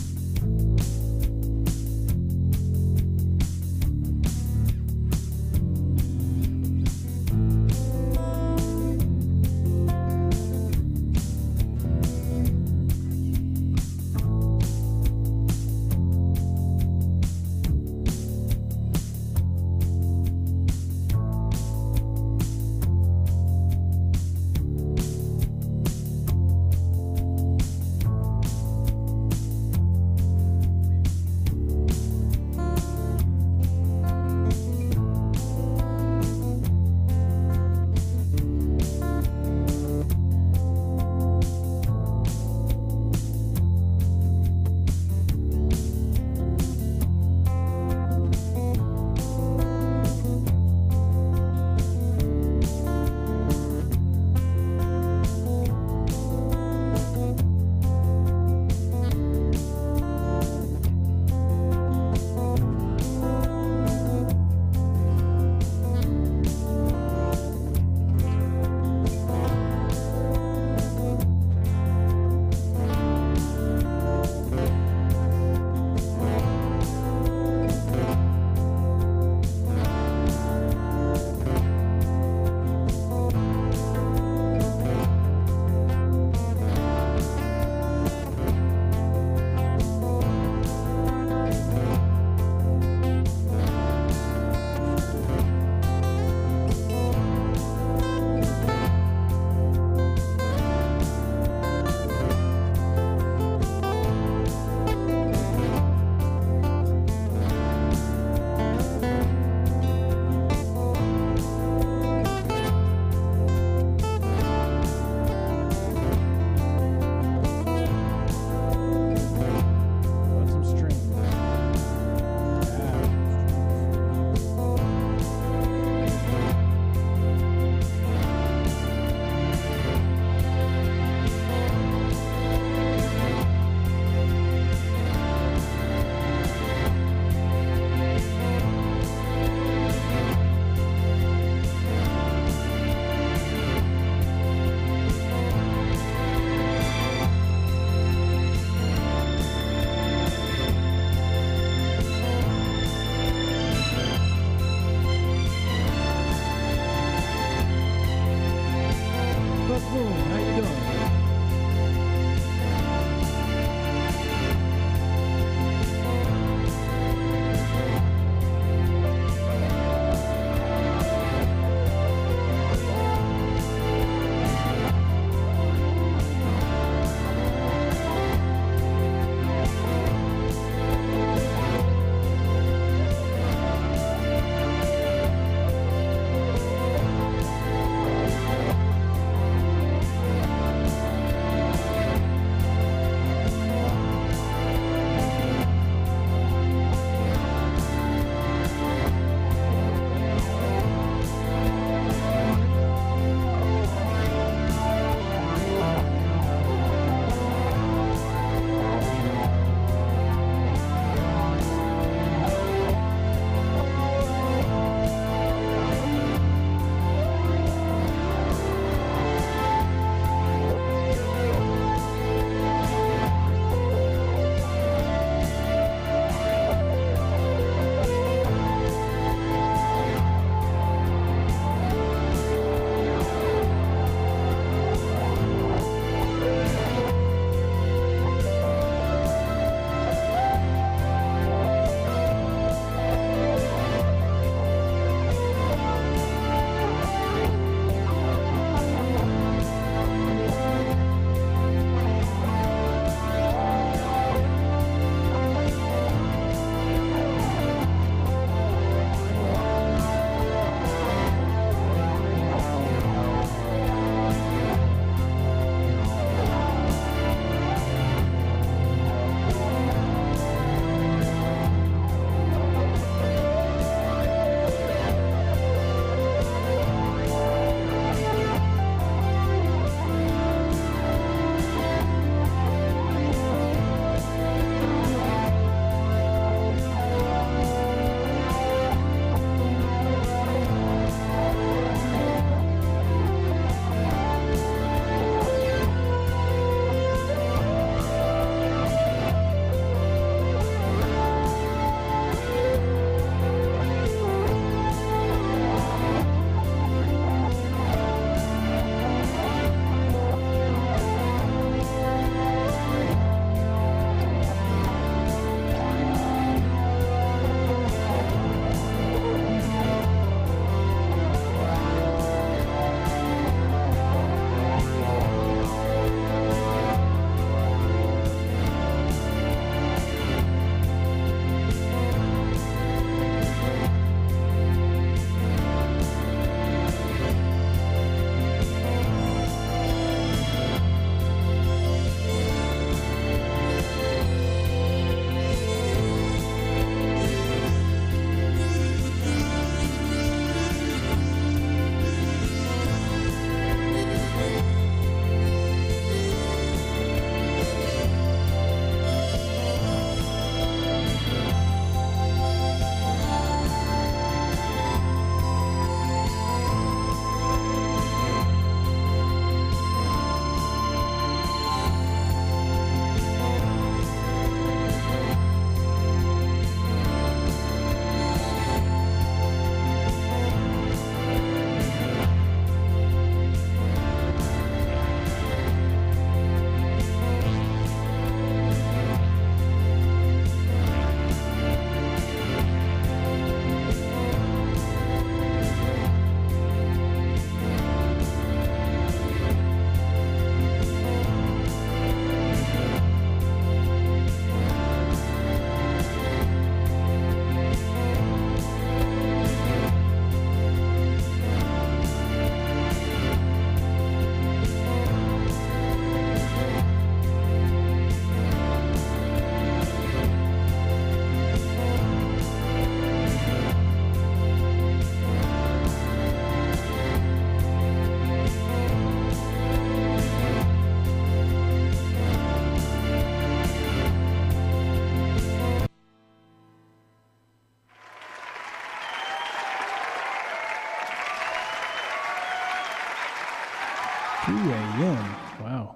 a.m. Wow.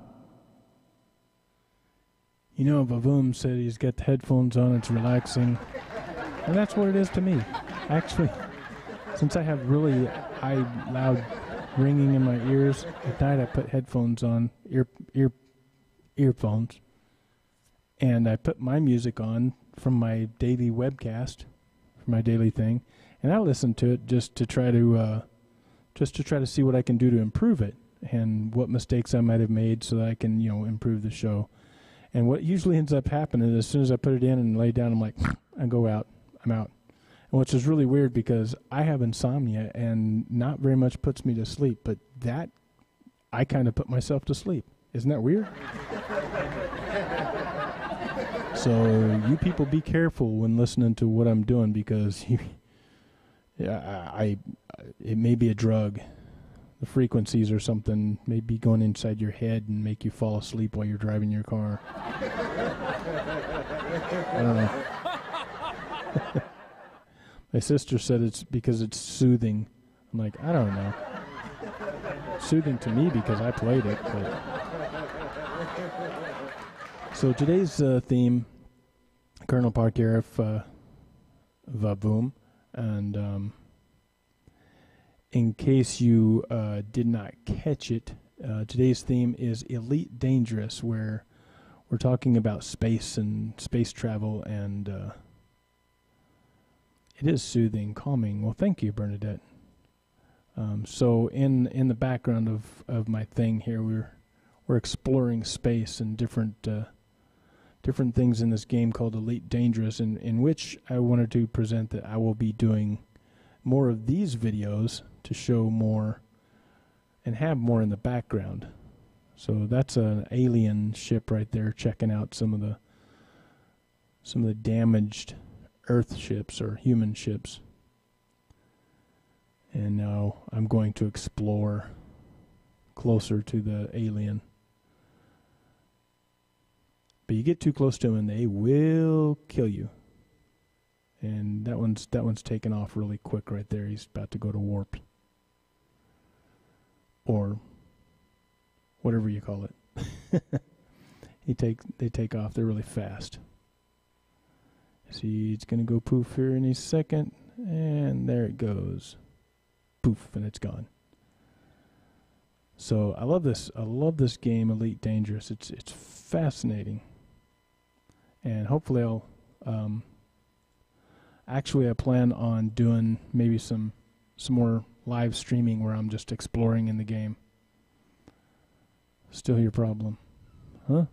You know, Vavoom said he's got the headphones on, it's relaxing. And that's what it is to me. Actually, since I have really high, loud ringing in my ears, at night I put headphones on, earphones, and I put my music on from my daily webcast, from my daily thing, and I listen to it just to try to see what I can do to improve it and what mistakes I might have made so that I can, improve the show. And what usually ends up happening is as soon as I put it in and lay down, I'm like, I go out. I'm out. And which is really weird because I have insomnia and not very much puts me to sleep, but that, I kind of put myself to sleep. Isn't that weird? So you people be careful when listening to what I'm doing because it may be a drug. The frequencies or something may be going inside your head and make you fall asleep while you're driving your car. I don't know. My sister said it's because it's soothing. I'm like, I don't know. Soothing to me because I played it. But. So today's theme, Colonel Parkeriff Vavoom, and in case you did not catch it, today's theme is Elite Dangerous, where we're talking about space and space travel, and it is soothing, calming. Well, thank you, Bernadette. So in the background of my thing here, we're exploring space and different things in this game called Elite Dangerous, in which I wanted to present that I will be doing more of these videos to show more and have more in the background. So that's an alien ship right there checking out some of the damaged Earth ships or human ships. And now I'm going to explore closer to the alien. But you get too close to them and they will kill you. And that one's taken off really quick right there. He's about to go to warp. Or whatever you call it. They take off. They're really fast. See, it's going to go poof here in a second. And there it goes. Poof, and it's gone. So I love this. I love this game, Elite Dangerous. It's fascinating. And hopefully I'll... Actually, I plan on doing maybe some more live streaming where I'm just exploring in the game. Still your problem. Huh?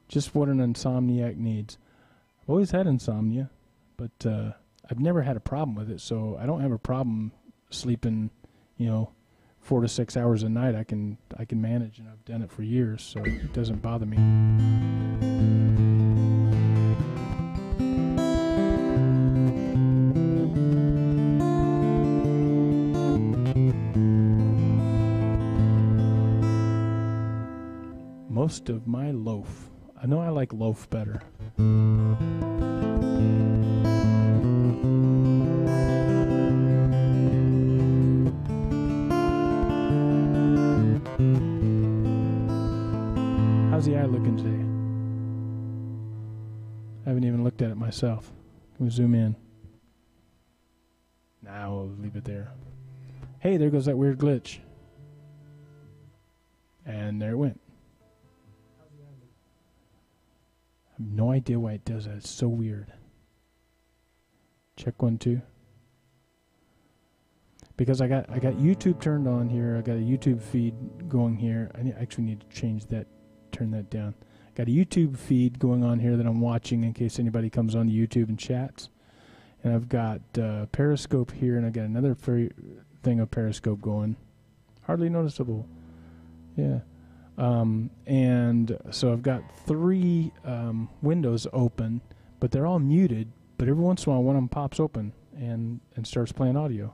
Just what an insomniac needs. I've always had insomnia, but I've never had a problem with it, so I don't have a problem sleeping, 4 to 6 hours a night. I can manage, and I've done it for years, so it doesn't bother me. Most of my loaf. I know I like loaf better. How's the eye looking today? I haven't even looked at it myself. Can we zoom in? Now we'll leave it there. Hey, there goes that weird glitch. And there it went. I have no idea why it does that. It's so weird. Check 1, 2. Because I got YouTube turned on here. I got a YouTube feed going here. I actually need to change that, turn that down. Got a YouTube feed going on here that I'm watching in case anybody comes on YouTube and chats. And I've got Periscope here, and I got another thing of Periscope going. Hardly noticeable. Yeah. And so I've got 3 windows open, but they're all muted. But every once in a while, one of them pops open and starts playing audio.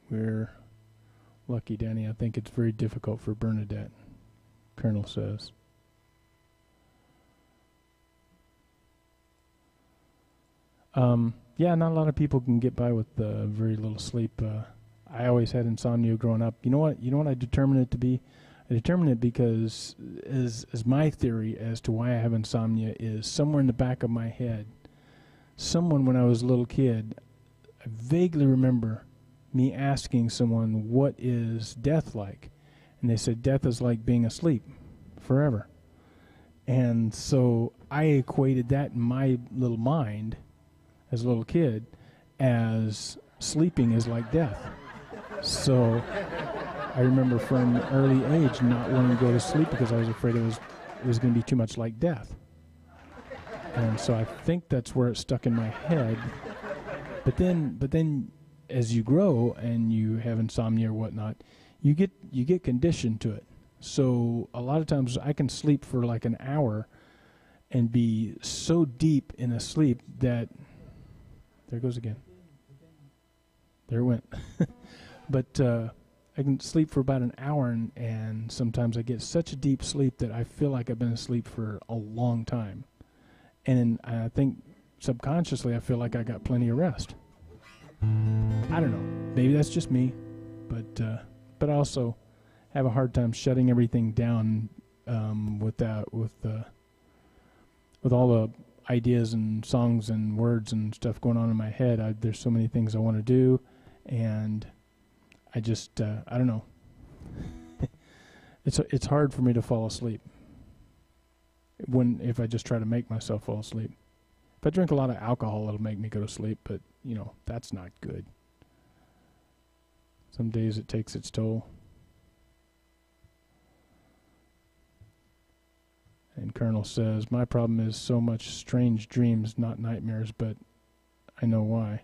We're lucky, Danny. I think it's very difficult for Bernadette, Colonel says. Yeah, not a lot of people can get by with very little sleep. I always had insomnia growing up. You know what? You know what I determined it to be? I determined it because, as my theory as to why I have insomnia is somewhere in the back of my head, someone when I was a little kid, I vaguely remember me asking someone, what is death like? And they said, death is like being asleep forever. And so I equated that in my little mind as a little kid as sleeping is like death. So I remember from an early age not wanting to go to sleep because I was afraid it was going to be too much like death. And so I think that's where it stuck in my head. But then as you grow and you have insomnia or whatnot, you get conditioned to it. So a lot of times I can sleep for like an hour and be so deep in a sleep that there it goes again. There it went. But I can sleep for about an hour, and sometimes I get such a deep sleep that I feel like I've been asleep for a long time. And I think subconsciously I feel like I got plenty of rest. I don't know. Maybe that's just me, but I also have a hard time shutting everything down with all the ideas and songs and words and stuff going on in my head. There's so many things I want to do, and I just I don't know. It's hard for me to fall asleep if I just try to make myself fall asleep. If I drink a lot of alcohol, it'll make me go to sleep, but that's not good. Some days it takes its toll. And Colonel says, my problem is so much strange dreams, not nightmares, but I know why.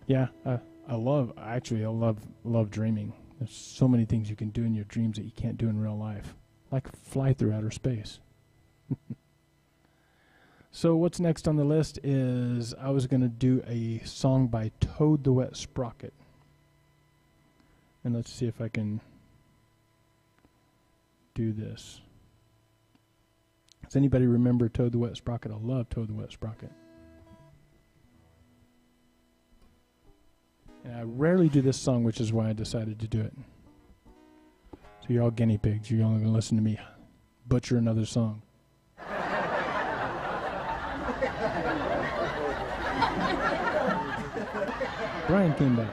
Yeah, I love dreaming. There's so many things you can do in your dreams that you can't do in real life, like fly through outer space. So what's next on the list is I was going to do a song by Toad the Wet Sprocket. And let's see if I can do this. Does anybody remember Toad the Wet Sprocket? I love Toad the Wet Sprocket. And I rarely do this song, which is why I decided to do it. So you're all guinea pigs. You're only going to listen to me butcher another song. Brian came back.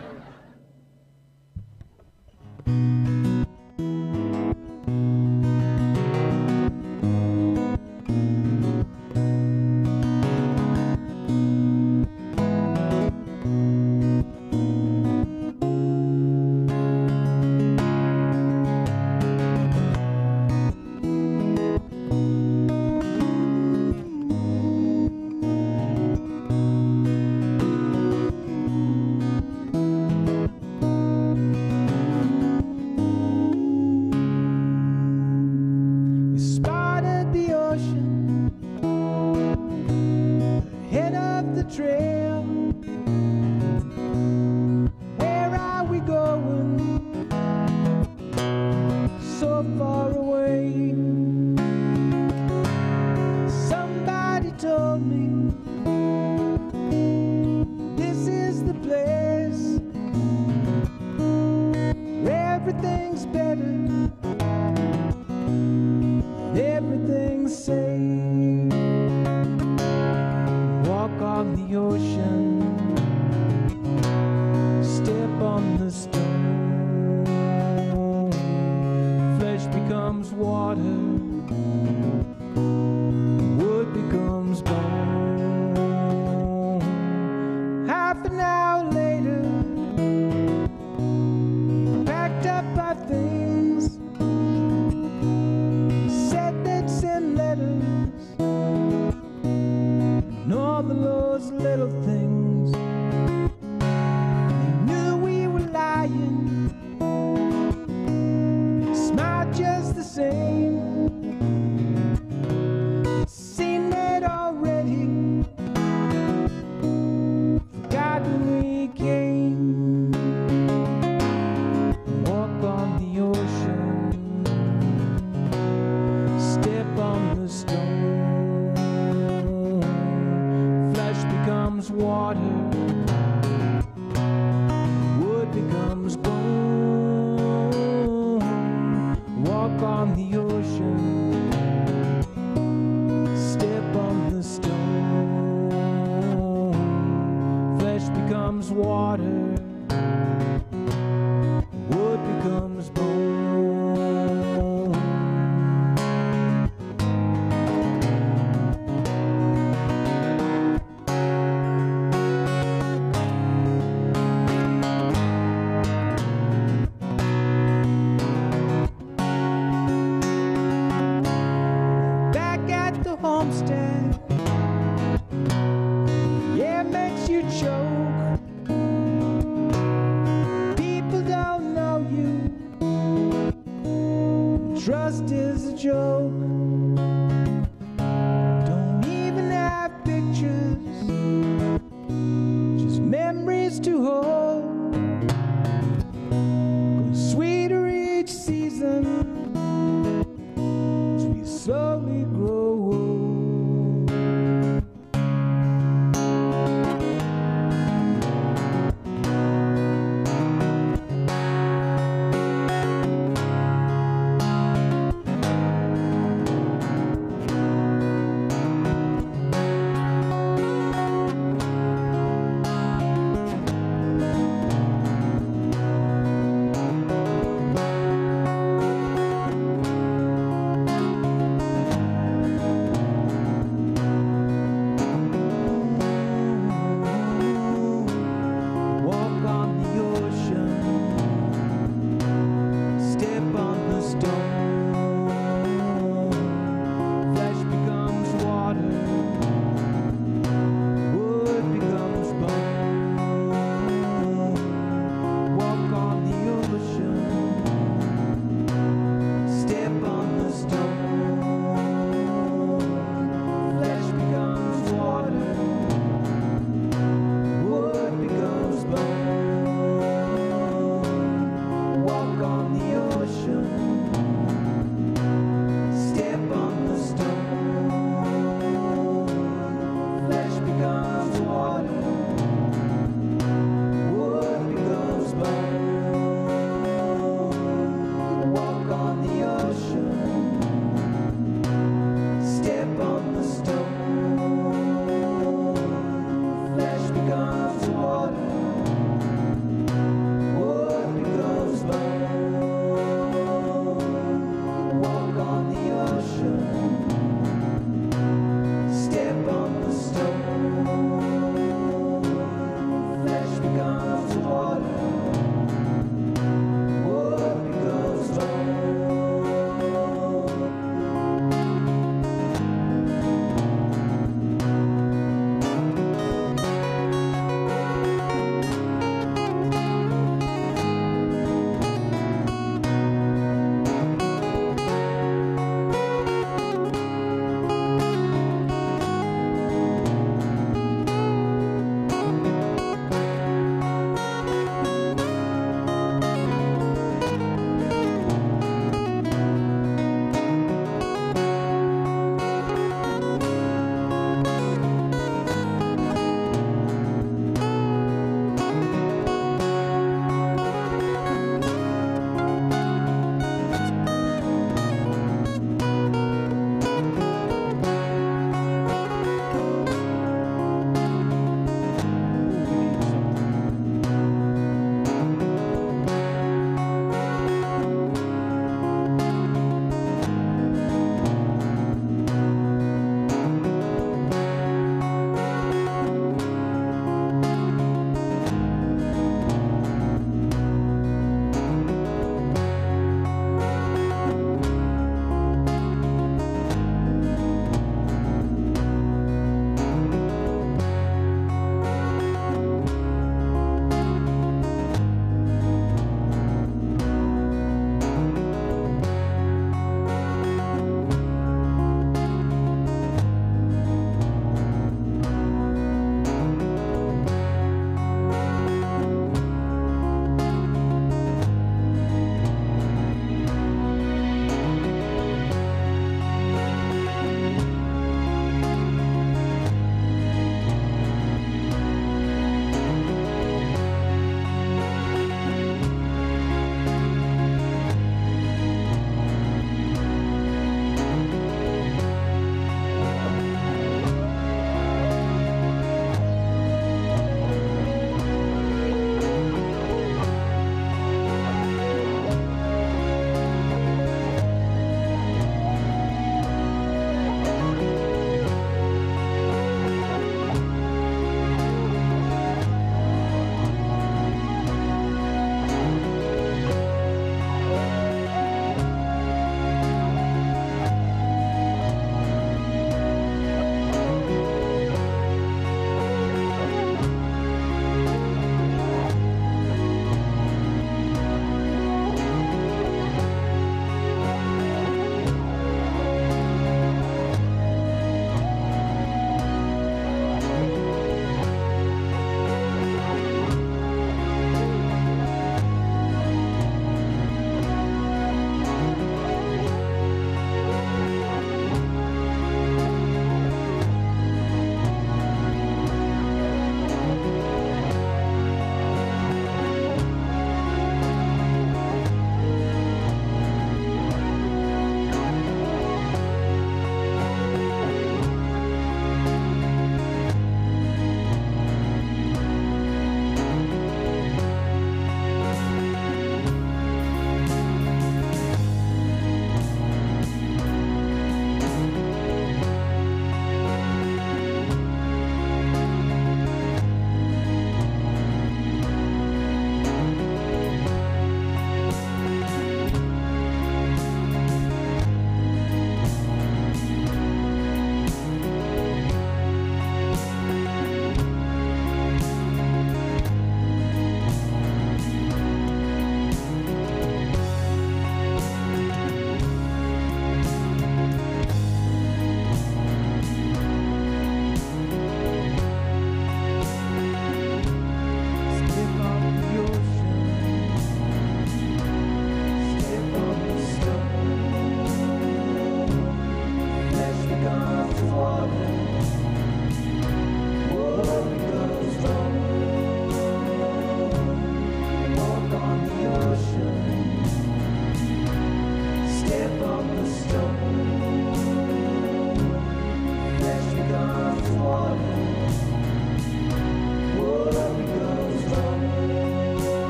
trust is a joke. Don't even have pictures, just memories to hold. 'Cause sweeter each season as we slowly grow old.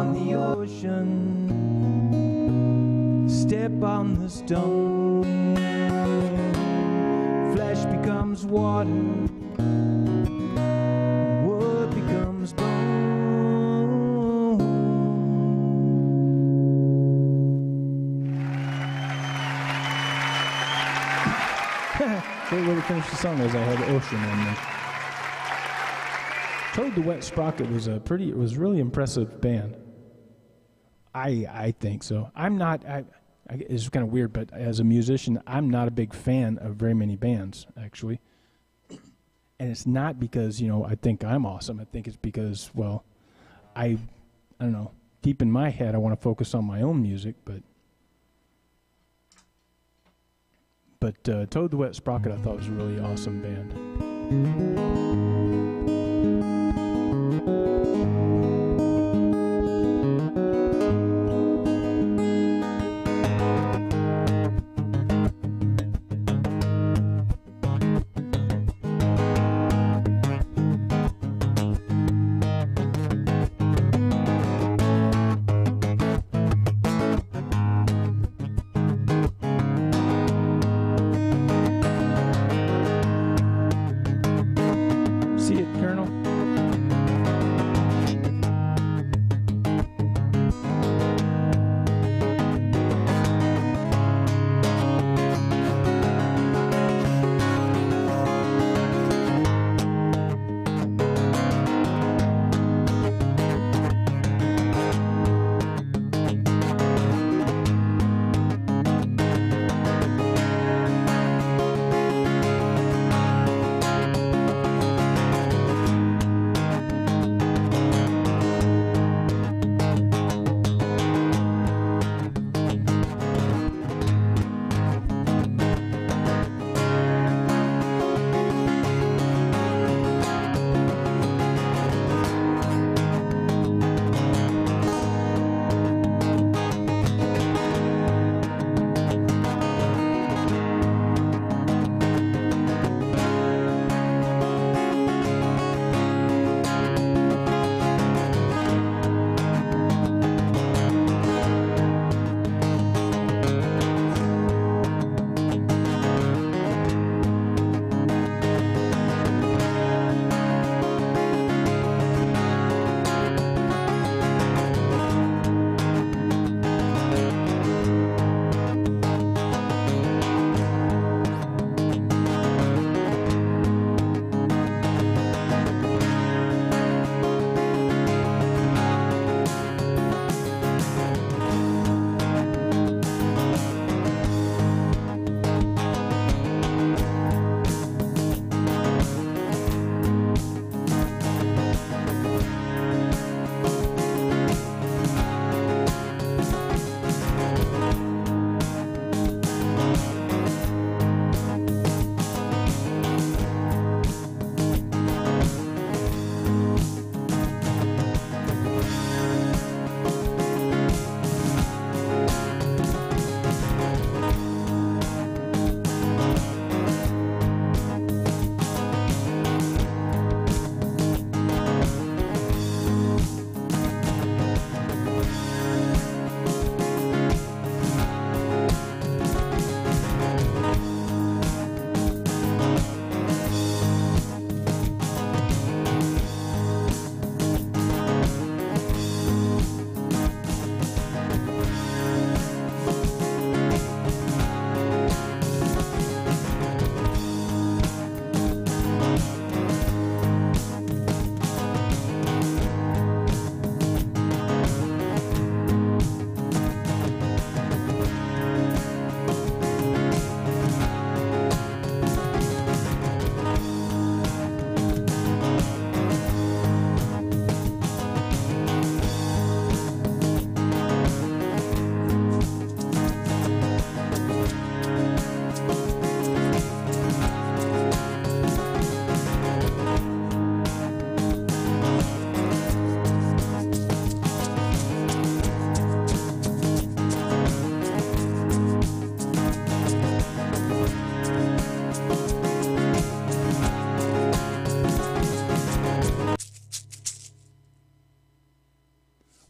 on the ocean, step on the stone, flesh becomes water, wood becomes bone. Great way to finish the song as I had ocean in there. Toad the Wet Sprocket was was really impressive band. I think so. I'm not, it's kind of weird, but as a musician, I'm not a big fan of very many bands, actually. And it's not because, I think I'm awesome. I think it's because, well, I don't know, deep in my head, I want to focus on my own music, but Toad the Wet Sprocket I thought was a really awesome band.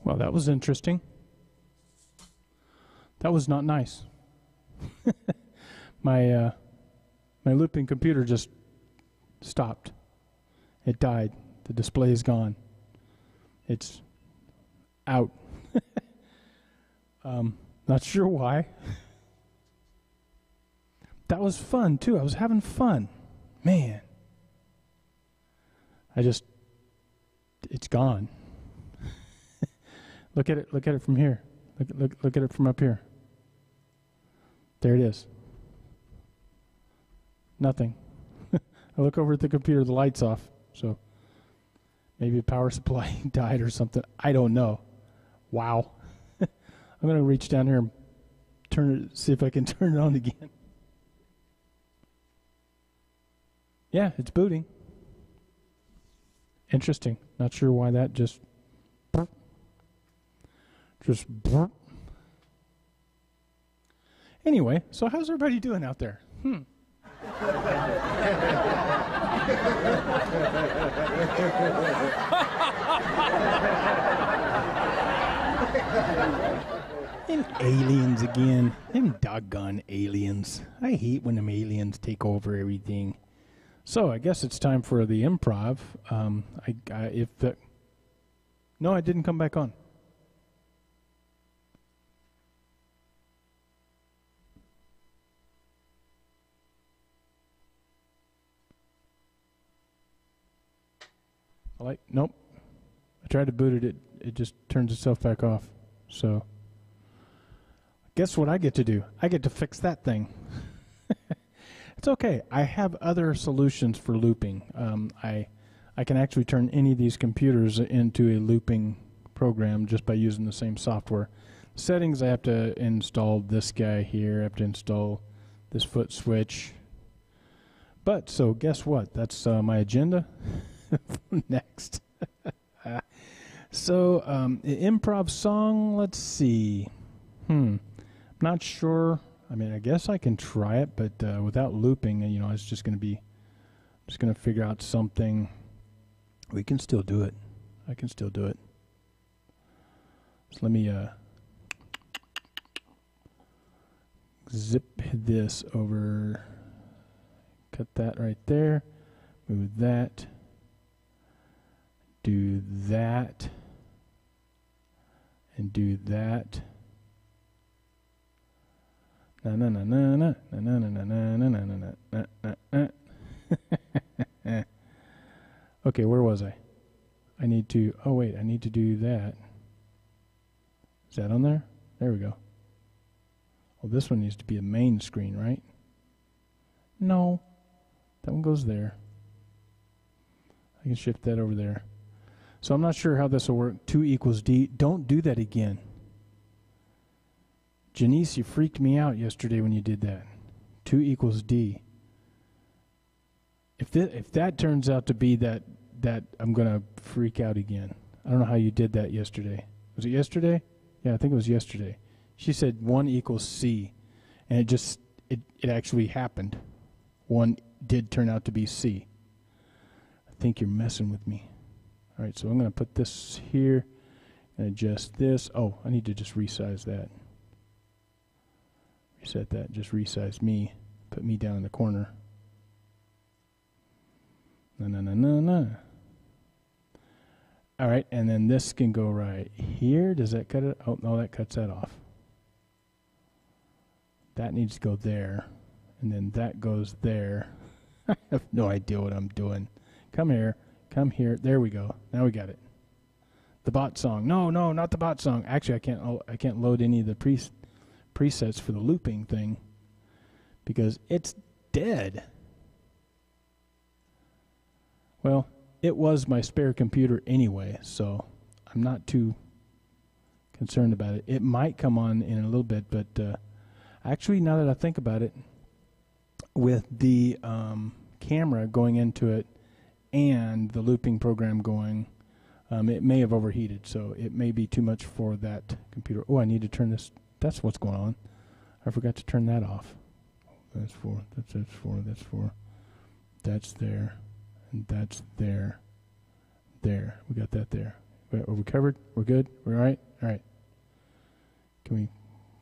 Well, that was interesting. That was not nice. My looping computer just stopped. It died. The display is gone. It's out. Not sure why. That was fun too. I was having fun. Man. It's gone. Look at it from here. Look at it from up here. There it is. Nothing. I look over at the computer, the light's off. So maybe the power supply died or something. I don't know. Wow. I'm going to reach down here and see if I can turn it on again. Yeah, it's booting. Interesting. Not sure why that just. Anyway, so how's everybody doing out there? Them aliens again. Them doggone aliens. I hate when them aliens take over everything. So I guess it's time for the improv. No, I didn't come back on. Nope. I tried to boot it. It just turns itself back off. So, guess what I get to do? I get to fix that thing. It's okay. I have other solutions for looping. I can actually turn any of these computers into a looping program just by using the same software. Settings, I have to install this guy here. I have to install this foot switch. But, so guess what? That's my agenda. Next. So, improv song, let's see. Not sure. I mean, I guess I can try it, but without looping, it's just going to be, just going to figure out something. We can still do it. I can still do it. So let me zip this over. Cut that right there. Move that. Do that. And do that. Na na na na na na na na na na na na na. Okay, where was I? I need to do that. Is that on there? There we go. Well, this one needs to be a main screen, right? No. That one goes there. I can shift that over there. So I'm not sure how this will work. 2 equals D. Don't do that again. Janice, you freaked me out yesterday when you did that. 2 equals D. If that turns out to be that I'm going to freak out again. I don't know how you did that yesterday. Was it yesterday? Yeah, I think it was yesterday. She said 1 equals C, and it actually happened. 1 did turn out to be C. I think you're messing with me. All right, so I'm going to put this here and adjust this. Oh, I need to just resize that. Reset that, just resize me. Put me down in the corner. No. All right, and then this can go right here. Does that cut it? Oh, no, that cuts that off. That needs to go there. And then that goes there. I have no idea what I'm doing. Come here. Come here. There we go. Now we got it. The bot song. No, not the bot song. Actually, I can't load any of the presets for the looping thing because it's dead. Well, it was my spare computer anyway, so I'm not too concerned about it. It might come on in a little bit, but actually, now that I think about it, with the camera going into it and the looping program going, it may have overheated, so it may be too much for that computer. Oh, I need to turn this. That's what's going on. I forgot to turn that off. That's 4. That's 4. That's 4. That's there. And that's there. There. We got that there. Are we covered? We're good? We're all right? All right. Can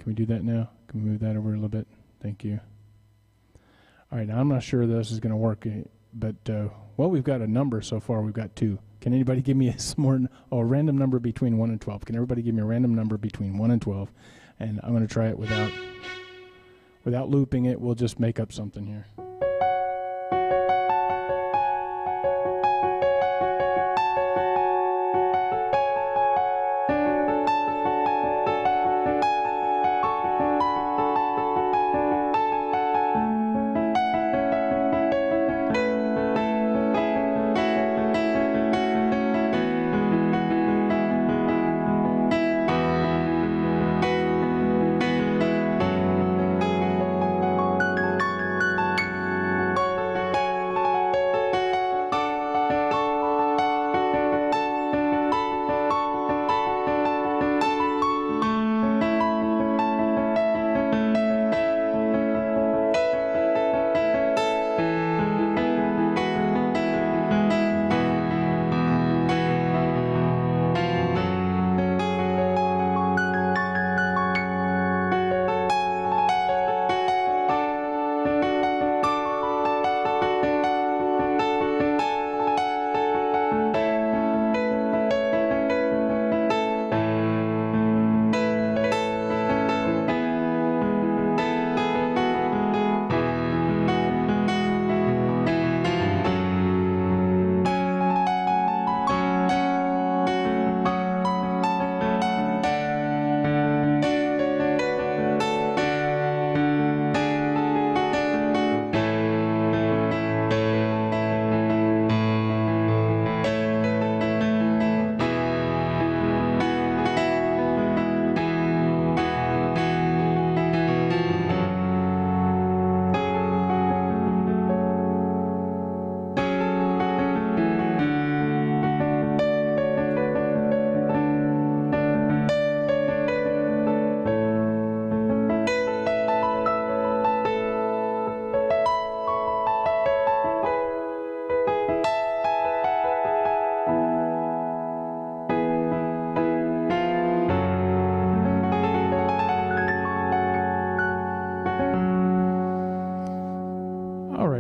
we do that now? Can we move that over a little bit? Thank you. All right, now I'm not sure this is going to work, but, well, we've got a number so far. We've got 2. Can anybody give me a random number between 1 and 12? Can everybody give me a random number between 1 and 12? And I'm going to try it without looping it. We'll just make up something here.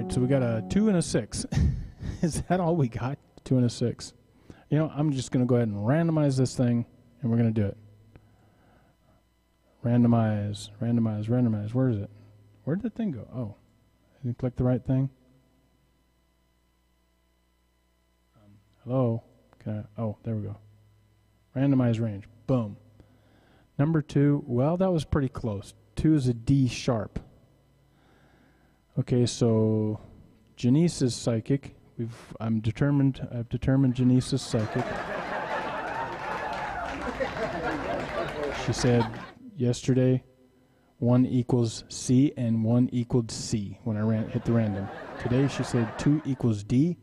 So we got a 2 and a 6. Is that all we got? 2 and a 6. You know, I'm just going to go ahead and randomize this thing, and we're going to do it. Randomize, randomize, randomize. Where is it? Where did the thing go? Oh, I didn't click the right thing. Hello? Oh, there we go. Randomize range. Boom. Number 2, well, that was pretty close. 2 is a D sharp. Okay, so Janice is psychic. I've determined Janice is psychic. She said yesterday 1 equals C and 1 equaled C when I hit the random. Today she said 2 equals D.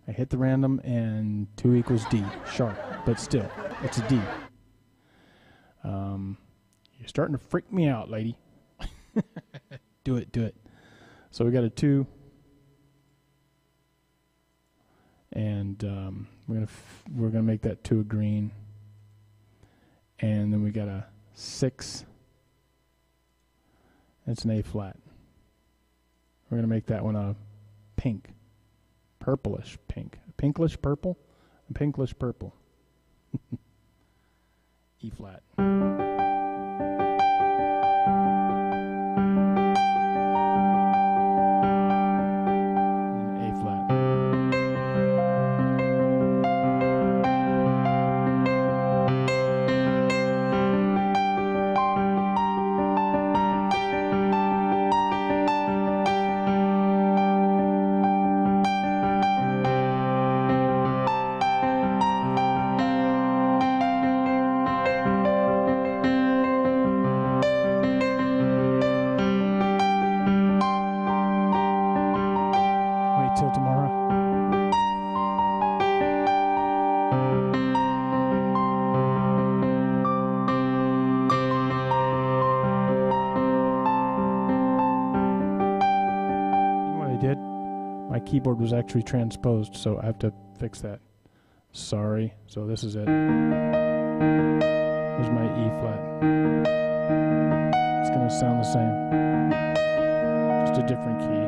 I hit the random and 2 equals D, sharp, but still, it's a D. You're starting to freak me out, lady. Do it, do it. So we got a 2, and we're gonna make that 2 a green, and then we got a 6. It's an A flat. We're gonna make that one a pink, purplish pink, pinklish purple, and pinklish purple. E flat. Till tomorrow. You know what I did? My keyboard was actually transposed, so I have to fix that. Sorry. So this is it. Here's my E flat. It's going to sound the same. Just a different key.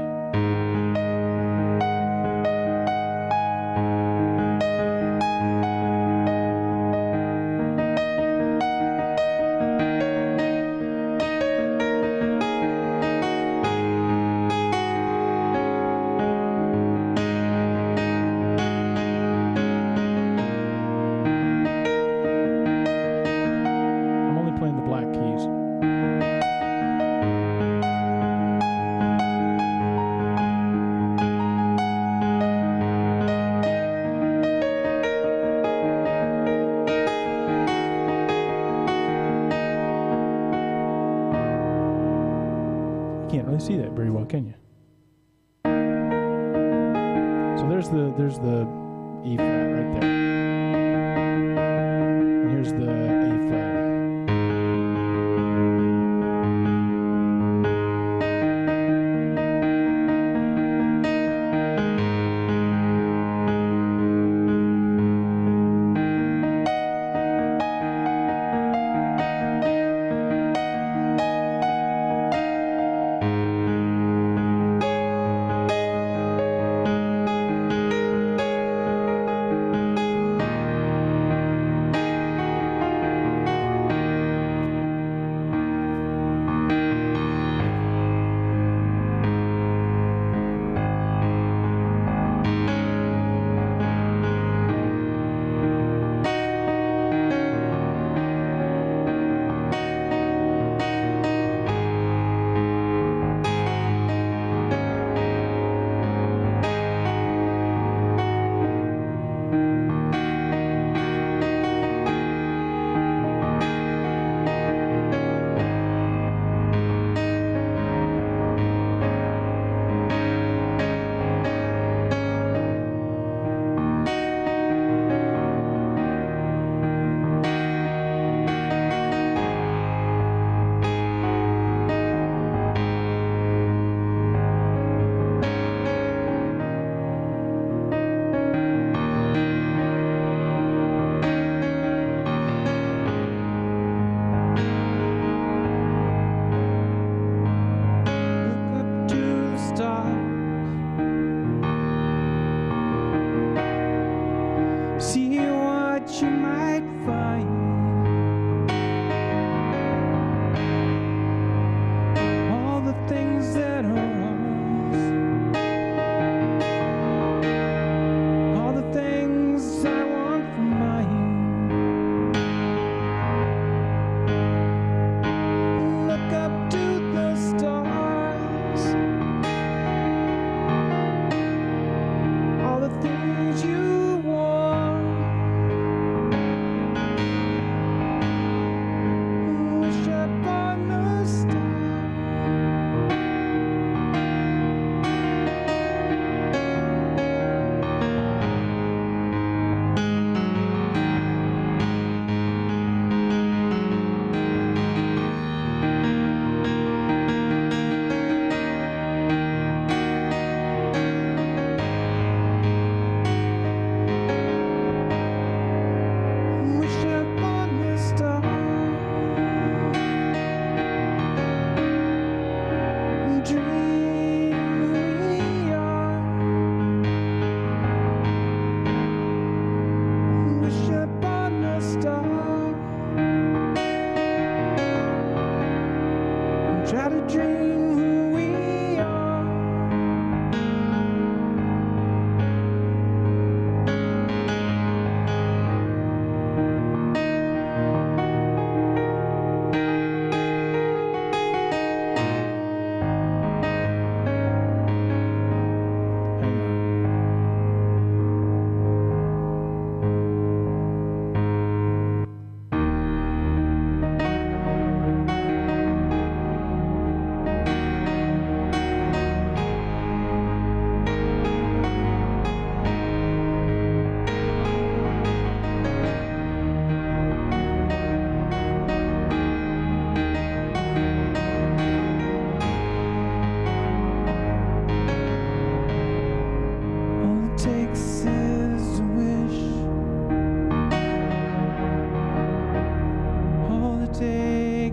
Can't really see that very well, can you? So there's the E flat right there. And here's the A flat.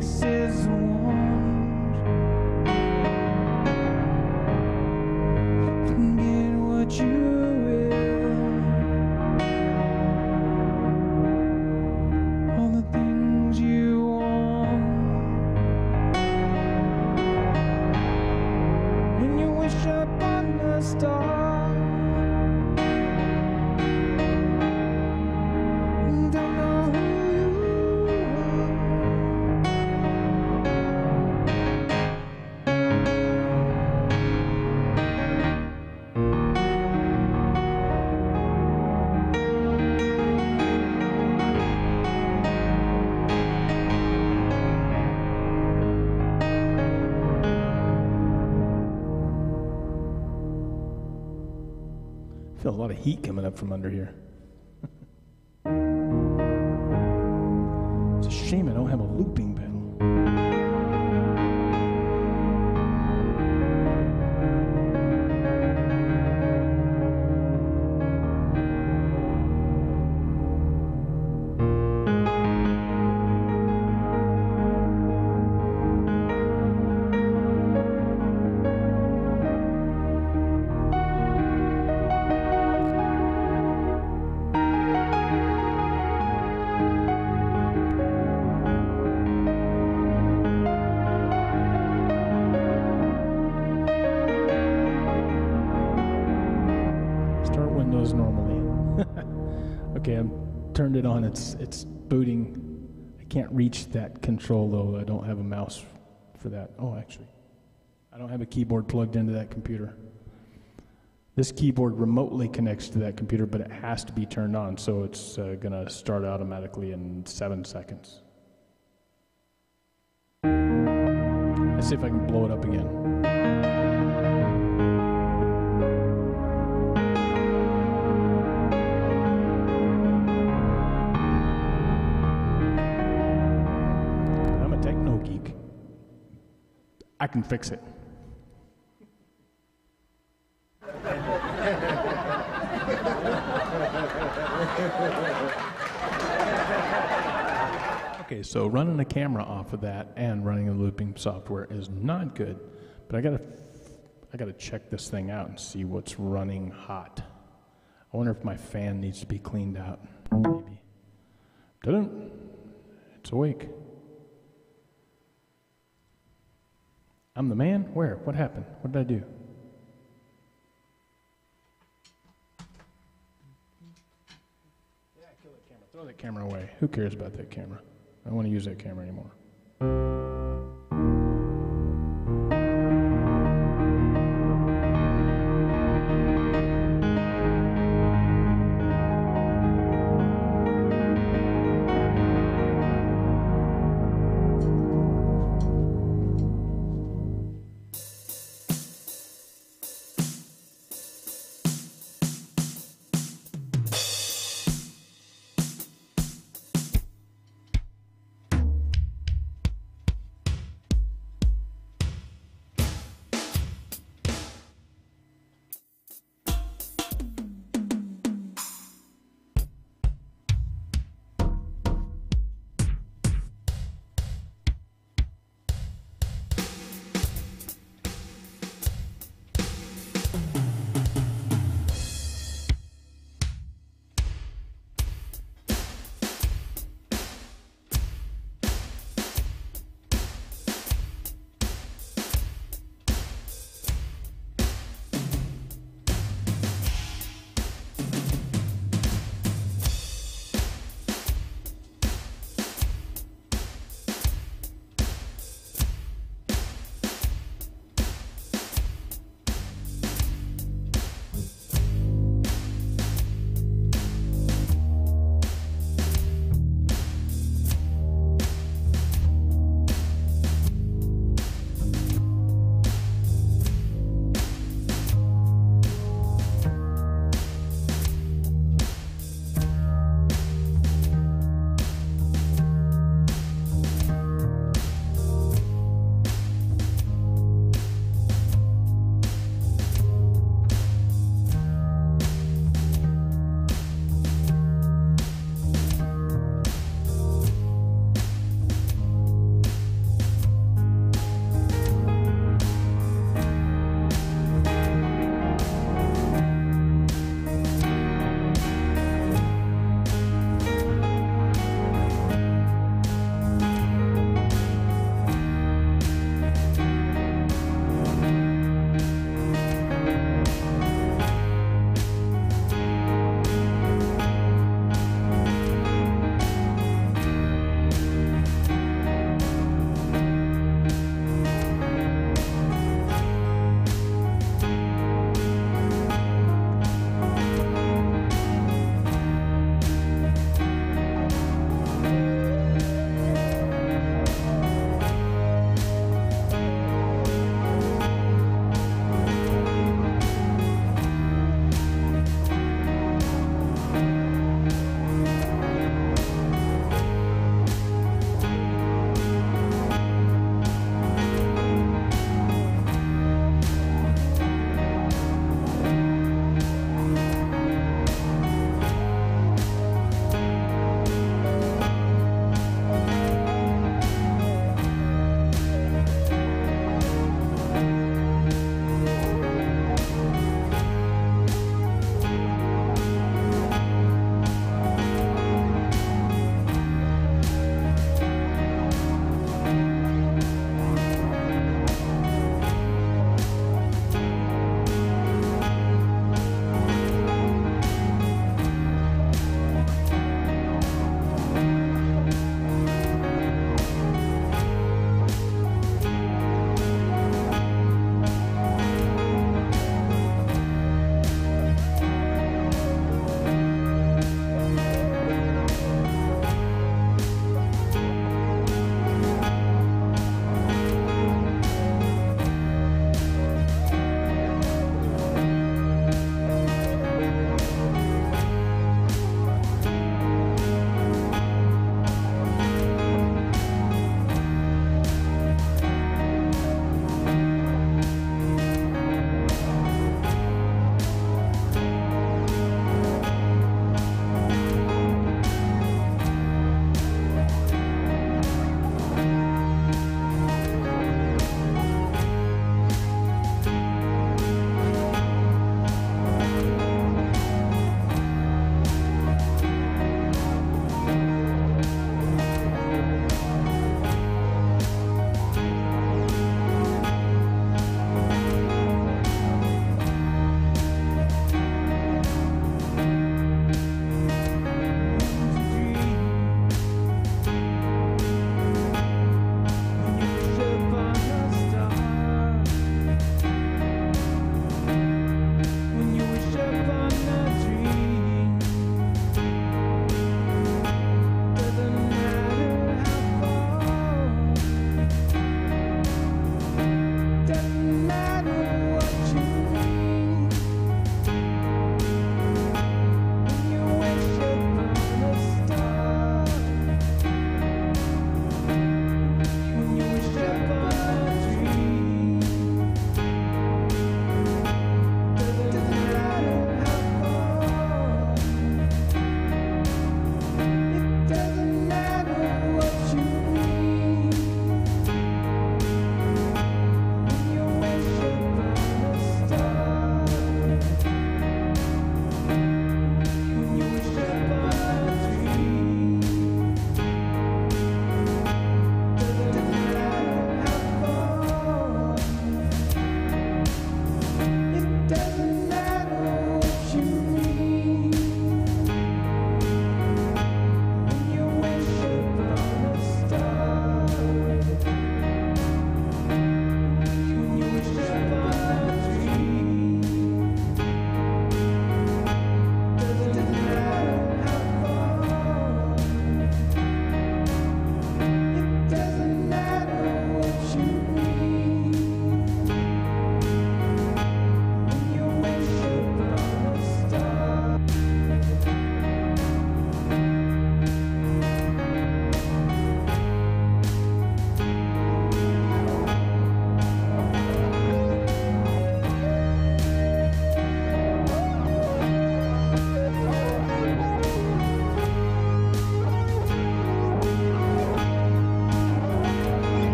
makes his wand. You can get what you will, all the things you want. When you wish upon a star, don't know who you I feel a lot of heat coming up from under here. It's a shame I don't have a looping pedal. Start Windows normally. Okay, I've turned it on. It's booting. I can't reach that control though. I don't have a mouse for that. Oh, actually, I don't have a keyboard plugged into that computer. This keyboard remotely connects to that computer, but it has to be turned on, so it's gonna start automatically in 7 seconds. Let's see if I can blow it up again. I'm a techno geek. I can fix it. Okay, so running the camera off of that and running the looping software is not good, but I gotta check this thing out and see what's running hot. I wonder if my fan needs to be cleaned out. Maybe. Didn't. It's awake. I'm the man? Where? What happened? What did I do? Yeah, kill that camera. Throw that camera away. Who cares about that camera? I don't want to use that camera anymore.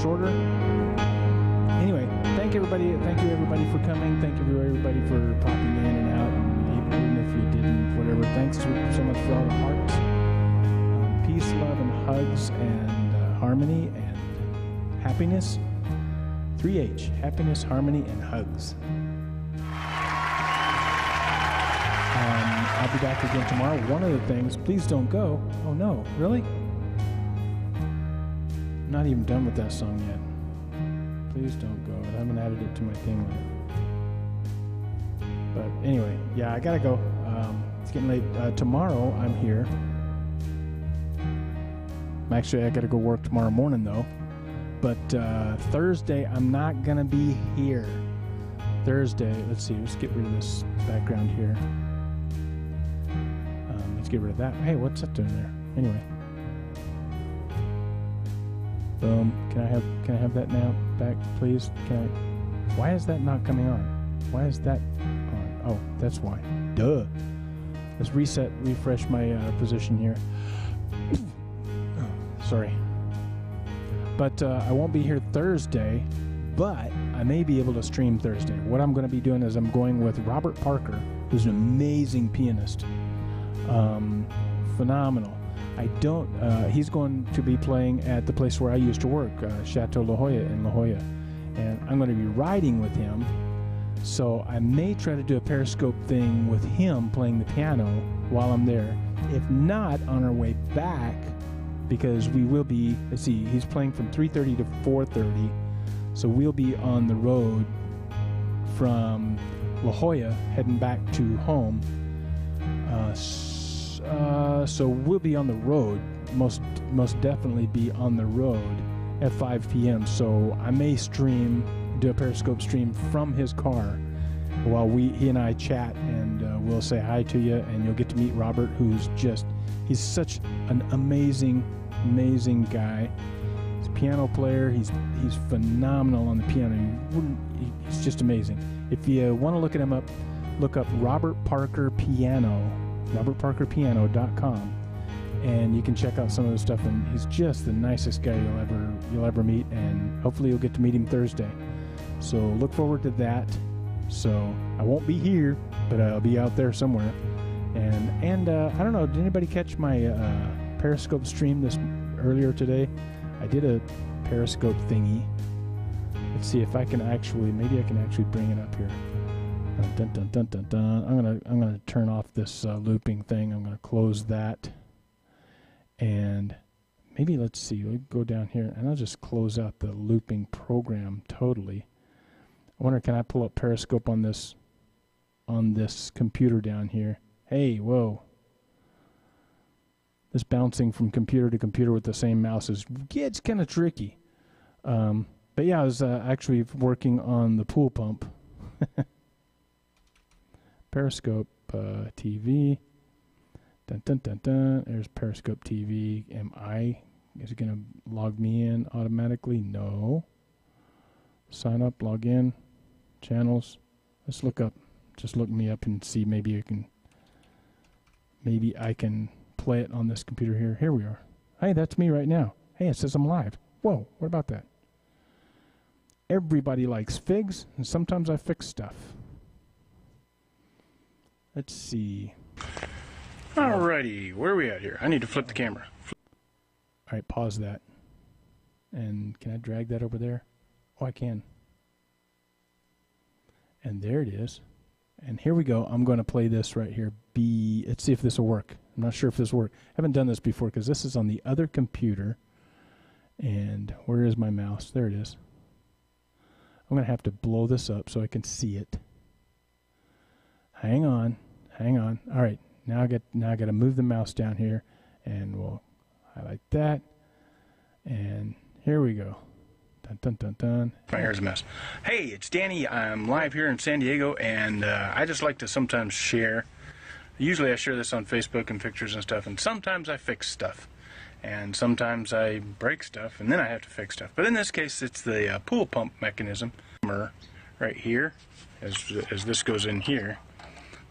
shorter. Anyway, thank you everybody for coming. Thank you everybody for popping in and out, and even if you didn't, whatever. Thanks so much for all the hearts. Peace, love, and hugs, and harmony, and happiness. 3H, happiness, harmony, and hugs. I'll be back again tomorrow. One of the things, please don't go. Oh no, really? I'm not even done with that song yet. Please don't go. I haven't added it to my thing yet. But anyway, yeah, I gotta go. It's getting late. Tomorrow I'm here. Actually, I gotta go work tomorrow morning though. But Thursday I'm not gonna be here. Thursday, let's see, let's get rid of this background here. Let's get rid of that. Hey, what's that doing there? Anyway. Boom. Can I have that now back, please? Why is that not coming on? Why is that on? Oh, that's why. Duh. Let's refresh my position here. Sorry. But I won't be here Thursday, but I may be able to stream Thursday. What I'm going to be doing is I'm going with Robert Parker, who's an amazing pianist. Phenomenal. He's going to be playing at the place where I used to work, Chateau La Jolla in La Jolla. And I'm going to be riding with him. So I may try to do a Periscope thing with him playing the piano while I'm there. If not, on our way back, because we will be, let's see, he's playing from 3:30 to 4:30. So we'll be on the road from La Jolla heading back to home. So we'll be on the road, most definitely be on the road at 5 p.m. So I may do a Periscope stream from his car while he and I chat, and we'll say hi to you, and you'll get to meet Robert, he's such an amazing guy. He's a piano player. He's phenomenal on the piano. He's just amazing. If you want to look him up, look up Robert Parker Piano. RobertParkerPiano.com, and you can check out some of the stuff. And he's just the nicest guy you'll ever meet, and hopefully you'll get to meet him Thursday. So look forward to that. So I won't be here, but I'll be out there somewhere. And I don't know. Did anybody catch my Periscope stream earlier today? I did a Periscope thingy. Let's see if I can maybe I can actually bring it up here. Dun, dun, dun, dun, dun. I'm gonna turn off this looping thing. I'm gonna close that, and maybe let's see. We'll go down here, and I'll just close out the looping program totally. I wonder, can I pull up Periscope on this computer down here? Hey, whoa! This bouncing from computer to computer with the same mouse it's kind of tricky. But yeah, I was actually working on the pool pump. Periscope TV. Dun, dun, dun, dun. There's Periscope TV. Is it going to log me in automatically? No. Sign up, log in, channels. Let's just look me up and see. Maybe I can play it on this computer here. Here we are. Hey, that's me right now. Hey, it says I'm live. Whoa, what about that? Everybody likes figs, and sometimes I fix stuff. Let's see. Alrighty, where are we at here? I need to flip the camera. Alright, pause that. And can I drag that over there? Oh, I can. And there it is. And here we go. I'm going to play this right here. Let's see if this will work. I'm not sure if this will work. I haven't done this before because this is on the other computer. And where is my mouse? There it is. I'm going to have to blow this up so I can see it. Hang on. All right, now I got to move the mouse down here, and we'll highlight that. And here we go. Dun dun dun dun. My hair's a mess. Hey, it's Danny. I'm live here in San Diego, and I just like to sometimes share. Usually I share this on Facebook and pictures and stuff, and sometimes I fix stuff, and sometimes I break stuff, and then I have to fix stuff. But in this case, it's the pool pump mechanism right here, as this goes in here.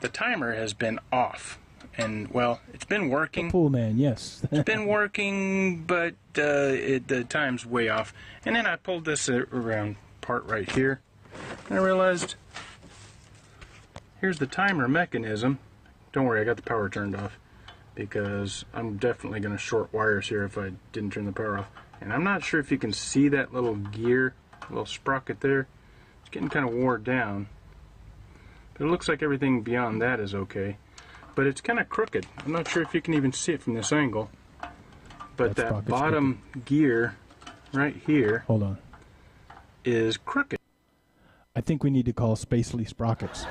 The timer has been off, and well, it's been working. Pool man, yes. It's been working, but the time's way off. And then I pulled this around part right here, and I realized here's the timer mechanism. Don't worry, I got the power turned off, because I'm definitely going to short wires here if I didn't turn the power off. And I'm not sure if you can see that little gear, little sprocket there. It's getting kind of worn down. But it looks like everything beyond that is okay. But it's kind of crooked. I'm not sure if you can even see it from this angle. But that bottom gear right here, hold on, is crooked. I think we need to call Spacely Sprockets.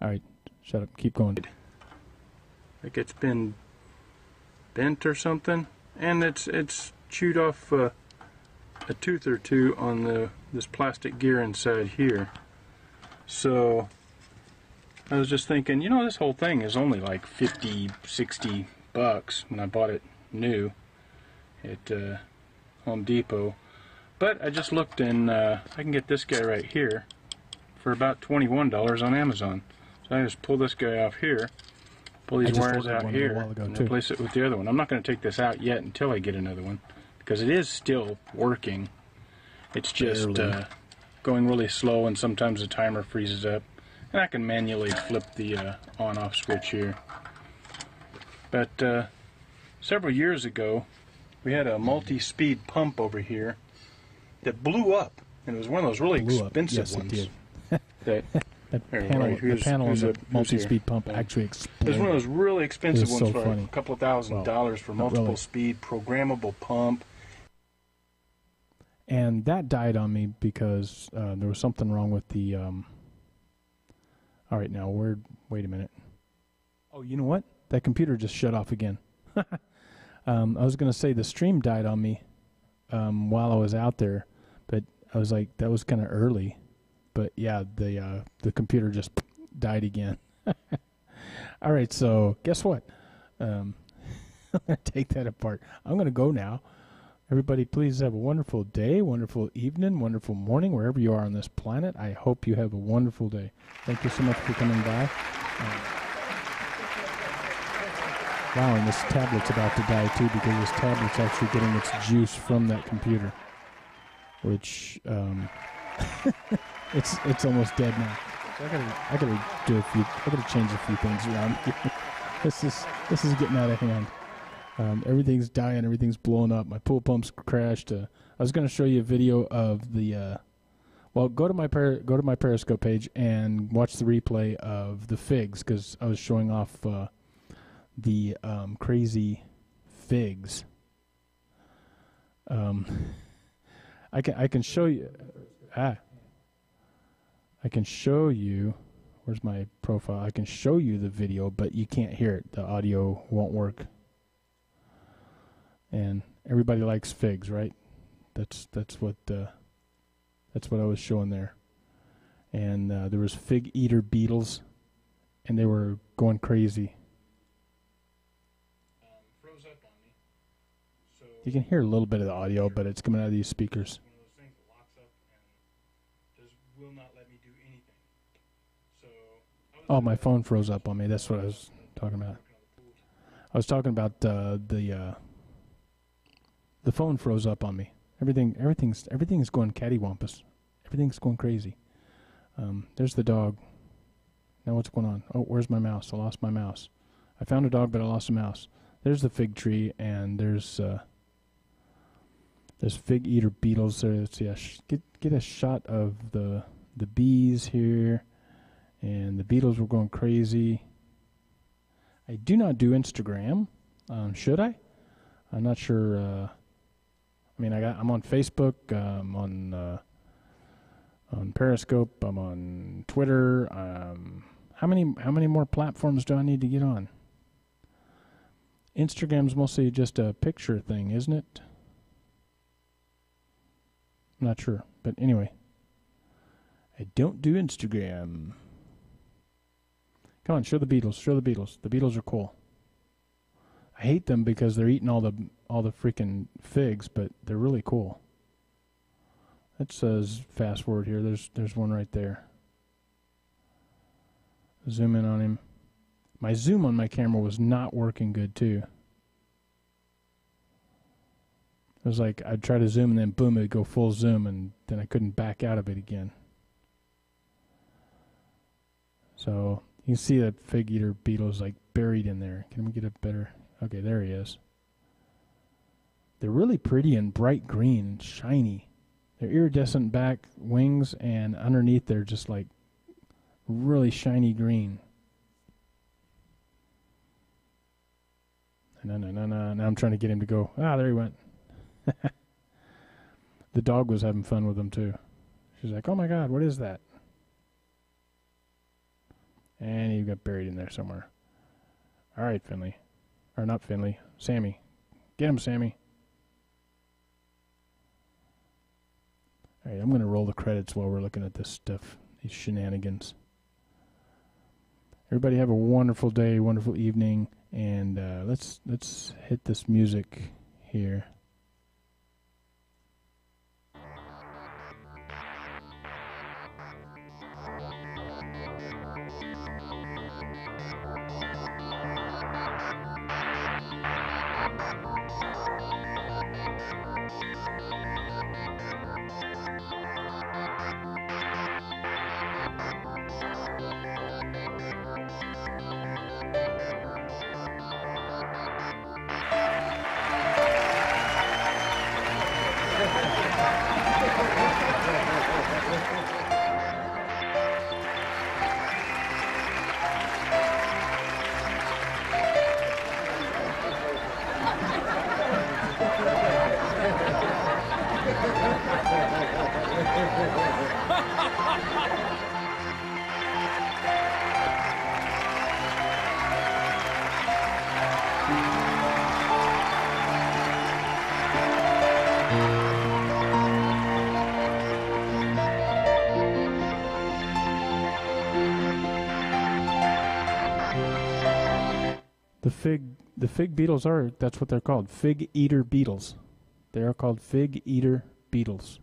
All right, shut up. Keep going. Like it's been bent or something, and it's chewed off a tooth or two on this plastic gear inside here. So I was just thinking, you know, this whole thing is only like 50, 60 bucks when I bought it new at Home Depot. But I just looked, and I can get this guy right here for about $21 on Amazon. So I just pull this guy off here, pull these wires out here, and replace it with the other one. I'm not going to take this out yet until I get another one, because it is still working. It's just going really slow, and sometimes the timer freezes up. And I can manually flip the on-off switch here. But several years ago, we had a multi-speed pump over here that blew up, and it was one of those really expensive ones. It did. the panel on the multi-speed pump actually exploded. It was one of those really expensive ones for funny. a couple of $1,000s for multiple speed programmable pump. And that died on me because there was something wrong with the. All right, now wait a minute. Oh, you know what? That computer just shut off again. I was going to say the stream died on me while I was out there, but I was like, that was kind of early. But yeah, the computer just died again. All right, so guess what? I'm going to take that apart. I'm going to go now. Everybody, please have a wonderful day, wonderful evening, wonderful morning, wherever you are on this planet. I hope you have a wonderful day. Thank you so much for coming by. Wow, and this tablet's about to die too, because this tablet's actually getting its juice from that computer, which it's almost dead now. So I gotta change a few things around here. This is getting out of hand. Everything's dying, everything's blowing up. My pool pump's crashed. I was going to show you a video of the. Well, go to my Periscope page and watch the replay of the figs, because I was showing off the crazy figs. I can show you. I can show you. Where's my profile? I can show you the video, but you can't hear it. The audio won't work. And everybody likes figs, right? That's what I was showing there. And there was fig eater beetles, and they were going crazy. Froze up on me. So you can hear a little bit of the audio, but it's coming out of these speakers. One of those things that locks up and just will not let me do anything. So oh, my phone froze up on me. That's what I was talking about. I was talking about the phone froze up on me. Everything's going cattywampus. Everything's going crazy. There's the dog. Now what's going on? Oh, where's my mouse? I lost my mouse. I found a dog, but I lost a mouse. There's the fig tree, and there's fig eater beetles. There. Let's see. Get a shot of the bees here, and the beetles were going crazy. I do not do Instagram. Should I? I'm not sure. I mean, I'm on Facebook. I'm on Periscope. I'm on Twitter. How many more platforms do I need to get on? Instagram's mostly just a picture thing, isn't it? I'm not sure, but anyway, I don't do Instagram. Come on, show the beetles. Show the beetles. The beetles are cool. I hate them because they're eating all the freaking figs, but they're really cool. That says fast forward here. There's one right there. zoom in on him. My zoom on my camera was not working good too. It was like I'd try to zoom and then boom, it'd go full zoom and then I couldn't back out of it again. So you can see that fig eater beetle is like buried in there. Can we get a better? Okay, there he is. They're really pretty and bright green and shiny. They're iridescent back wings, and underneath they're just like really shiny green. No. Now I'm trying to get him to go. Ah, there he went. The dog was having fun with him too. She's like, oh my God, what is that? And he got buried in there somewhere. All right, Finley. Or not Finley. Sammy. Get him, Sammy. All right, I'm going to roll the credits while we're looking at this stuff, these shenanigans. Everybody have a wonderful day, wonderful evening, and let's hit this music here. The fig beetles that's what they're called, fig eater beetles. They are called fig eater beetles.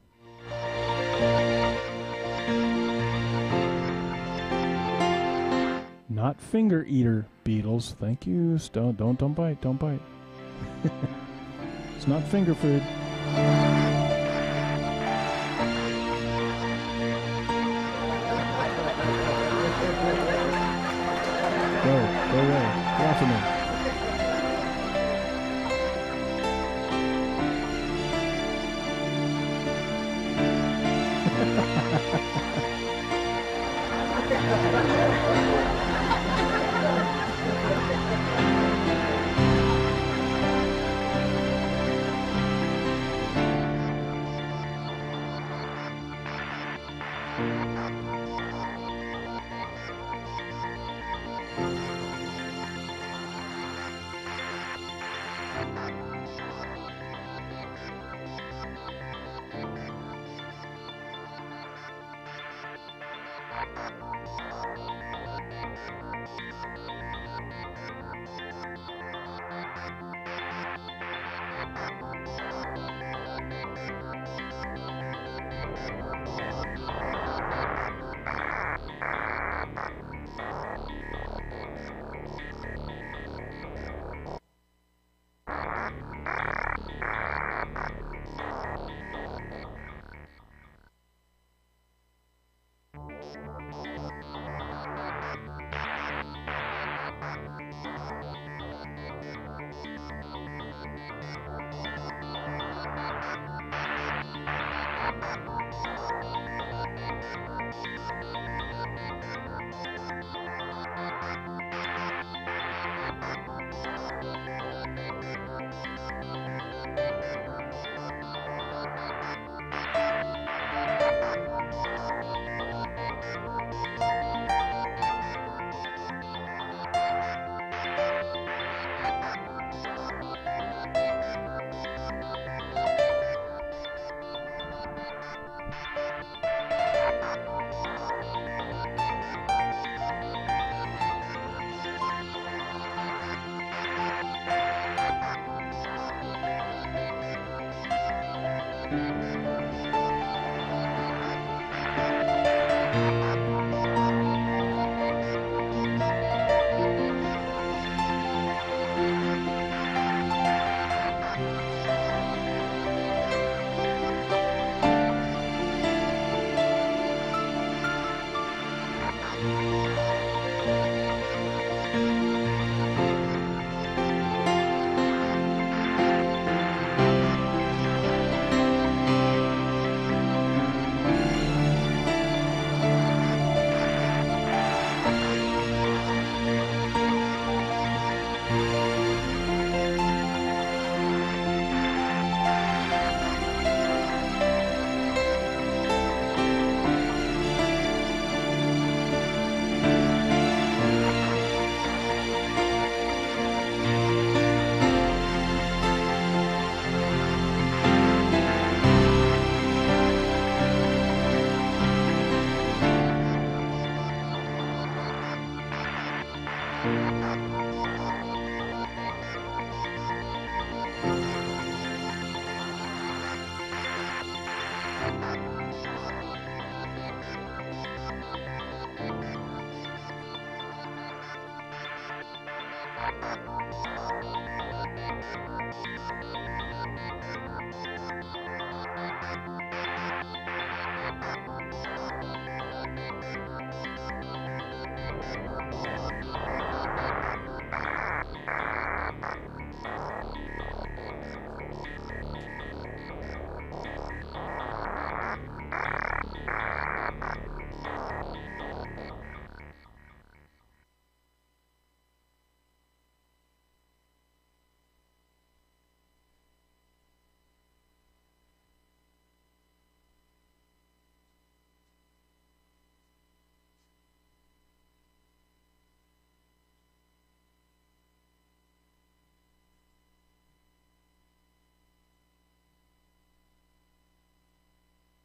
Not finger eater beetles. Thank you. Don't bite. Don't bite. It's not finger food. Go away. Get off of me.